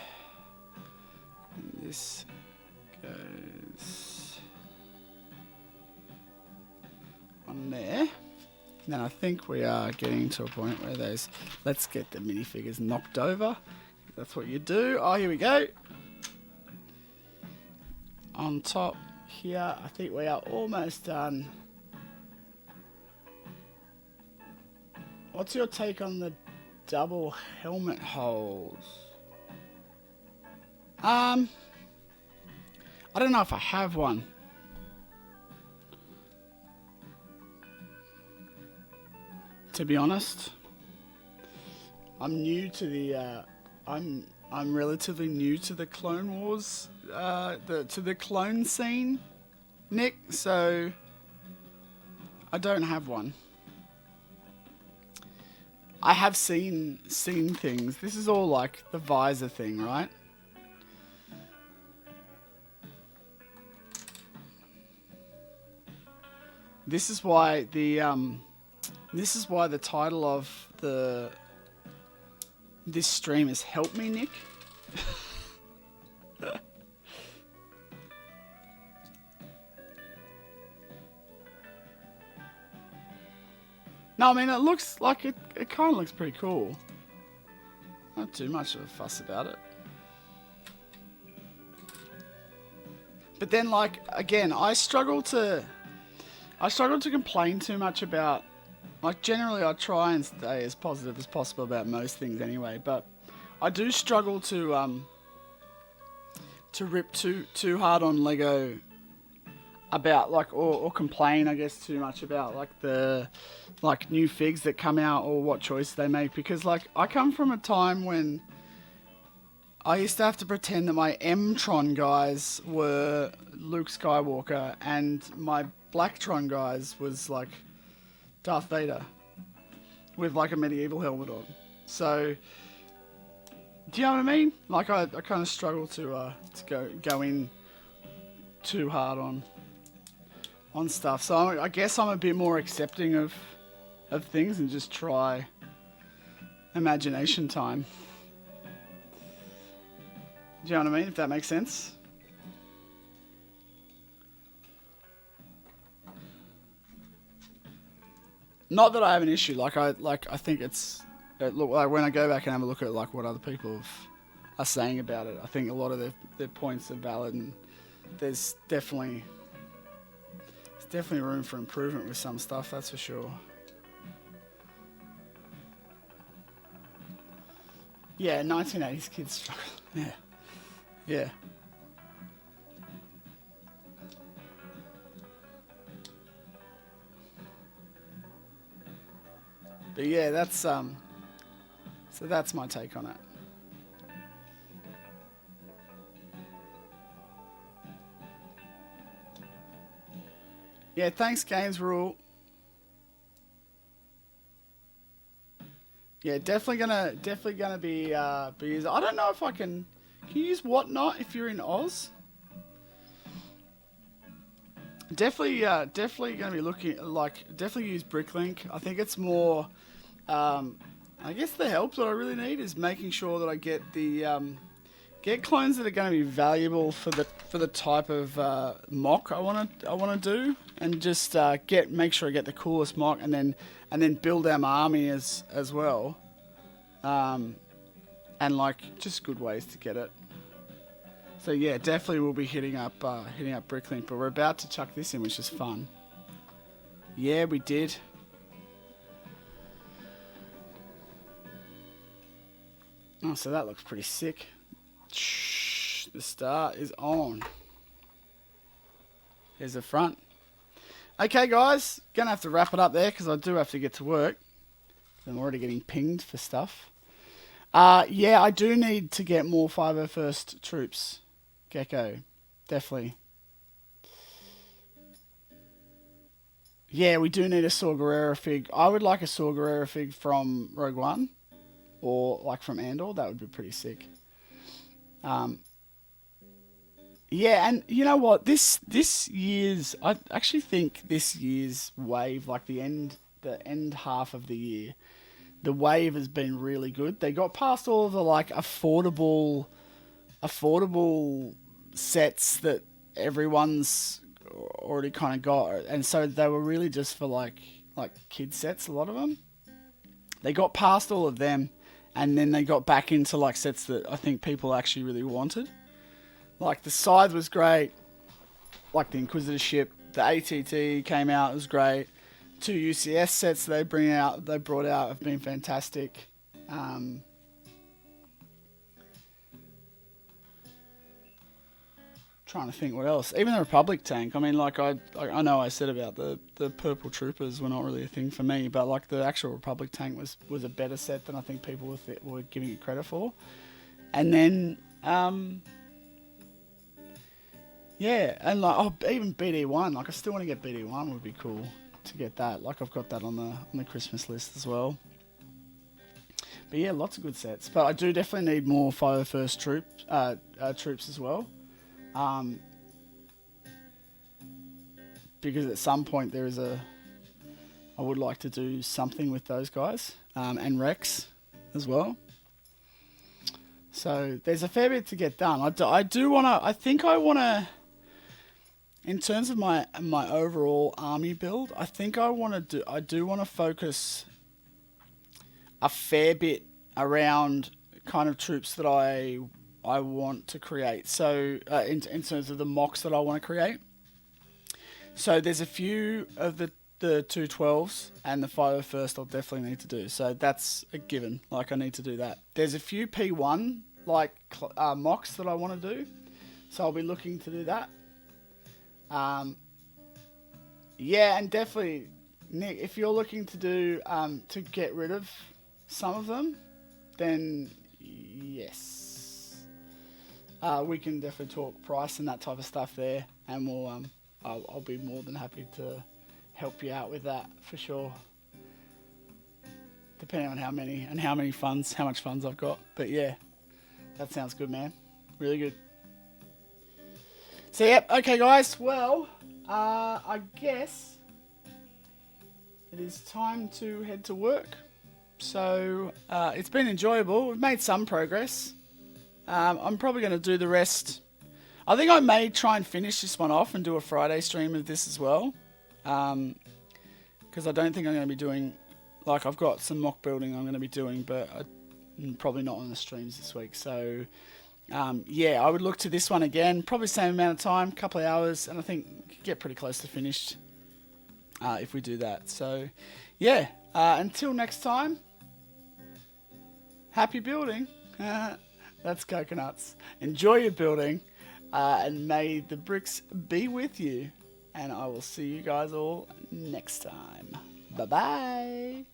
And this goes on there. And then I think we are getting to a point where those, let's get the minifigures knocked over. That's what you do. Oh, here we go. On top here, I think we are almost done. What's your take on the double helmet holes? I don't know if I have one. To be honest, I'm new to the. I'm relatively new to the Clone Wars, to the clone scene, Nick. So I don't have one. I have seen things. This is all like the visor thing, right? This is why the title of this stream is "Help Me, Nick." No, I mean, it looks like it kind of looks pretty cool. Not too much of a fuss about it. But then, like, again, I struggle to complain too much about, like, generally I try and stay as positive as possible about most things anyway, but I do struggle to rip too hard on Lego about, like, or complain, I guess, too much about, like, the, like, new figs that come out or what choice they make, because, like, I come from a time when I used to have to pretend that my M-Tron guys were Luke Skywalker and my Blacktron guys was, like, Darth Vader with, like, a medieval helmet on. So, do you know what I mean? Like, I kind of struggle to go in too hard on stuff. So I guess I'm a bit more accepting of things and just try imagination time. Do you know what I mean? If that makes sense. Not that I have an issue. I think it's look, like, when I go back and have a look at, like, what other people are saying about it, I think a lot of their points are valid, and there's definitely room for improvement with some stuff, that's for sure. Yeah, 1980s kids struggle. Yeah. But yeah, that's so that's my take on it. Yeah, thanks, Games Rule. Yeah, definitely gonna be used. I don't know if I can you use Whatnot if you're in Oz? Definitely going to be looking like definitely use Bricklink. I think it's more. I guess the help that I really need is making sure that I get the get clones that are going to be valuable for the type of mock I want to do, and just make sure I get the coolest mock, and then build our army as well, and like just good ways to get it. So yeah, definitely we'll be hitting up Bricklink, but we're about to chuck this in, which is fun. Yeah, we did. Oh, so that looks pretty sick. Shh, the star is on. Here's the front. Okay, guys, gonna have to wrap it up there because I do have to get to work. I'm already getting pinged for stuff. Yeah, I do need to get more 501st troops. Gecko, definitely. Yeah, we do need a Saw Gerrera fig. I would like a Saw Gerrera fig from Rogue One, or like from Andor. That would be pretty sick. Yeah, and you know what? I actually think this year's wave, like the end half of the year, the wave has been really good. They got past all of the like affordable sets that everyone's already kind of got, and so they were really just for like kid sets. A lot of them, they got past all of them, and then they got back into like sets that I think people actually really wanted. Like the Scythe was great, like the Inquisitor ship, the ATT came out, it was great. 2 UCS sets they brought out have been fantastic. Trying to think what else. Even the Republic tank. I mean, like I know I said about the purple troopers were not really a thing for me, but like the actual Republic tank was a better set than I think people were giving it credit for. And then yeah, and like even BD1. Like I still want to get BD1. Would be cool to get that. Like I've got that on the Christmas list as well. But yeah, lots of good sets. But I do definitely need more 501st troops as well. Because at some point I would like to do something with those guys, and Rex as well. So there's a fair bit to get done. I think I want to, in terms of my overall army build, I do want to focus a fair bit around kind of troops that I want to create. So in terms of the mocks that I want to create. So there's a few of the 212s and the 501st I'll definitely need to do. So that's a given. Like I need to do that. There's a few P1 like mocks that I want to do. So I'll be looking to do that. Yeah, and definitely, Nick, if you're looking to do to get rid of some of them, then yes, we can definitely talk price and that type of stuff there, and we'll I'll be more than happy to help you out with that for sure. Depending on how much funds I've got. But yeah, that sounds good, man. Really good. So yep, okay guys, well, I guess it is time to head to work. So it's been enjoyable. We've made some progress. I'm probably going to do the rest. I think I may try and finish this one off and do a Friday stream of this as well. Because I don't think I'm going to be doing, like I've got some mock building I'm going to be doing, but I'm probably not on the streams this week. So yeah, I would look to this one again, probably same amount of time, couple of hours, and I think we could get pretty close to finished if we do that. So yeah, until next time, happy building. That's coconuts. Enjoy your building, and may the bricks be with you. And I will see you guys all next time. Bye-bye.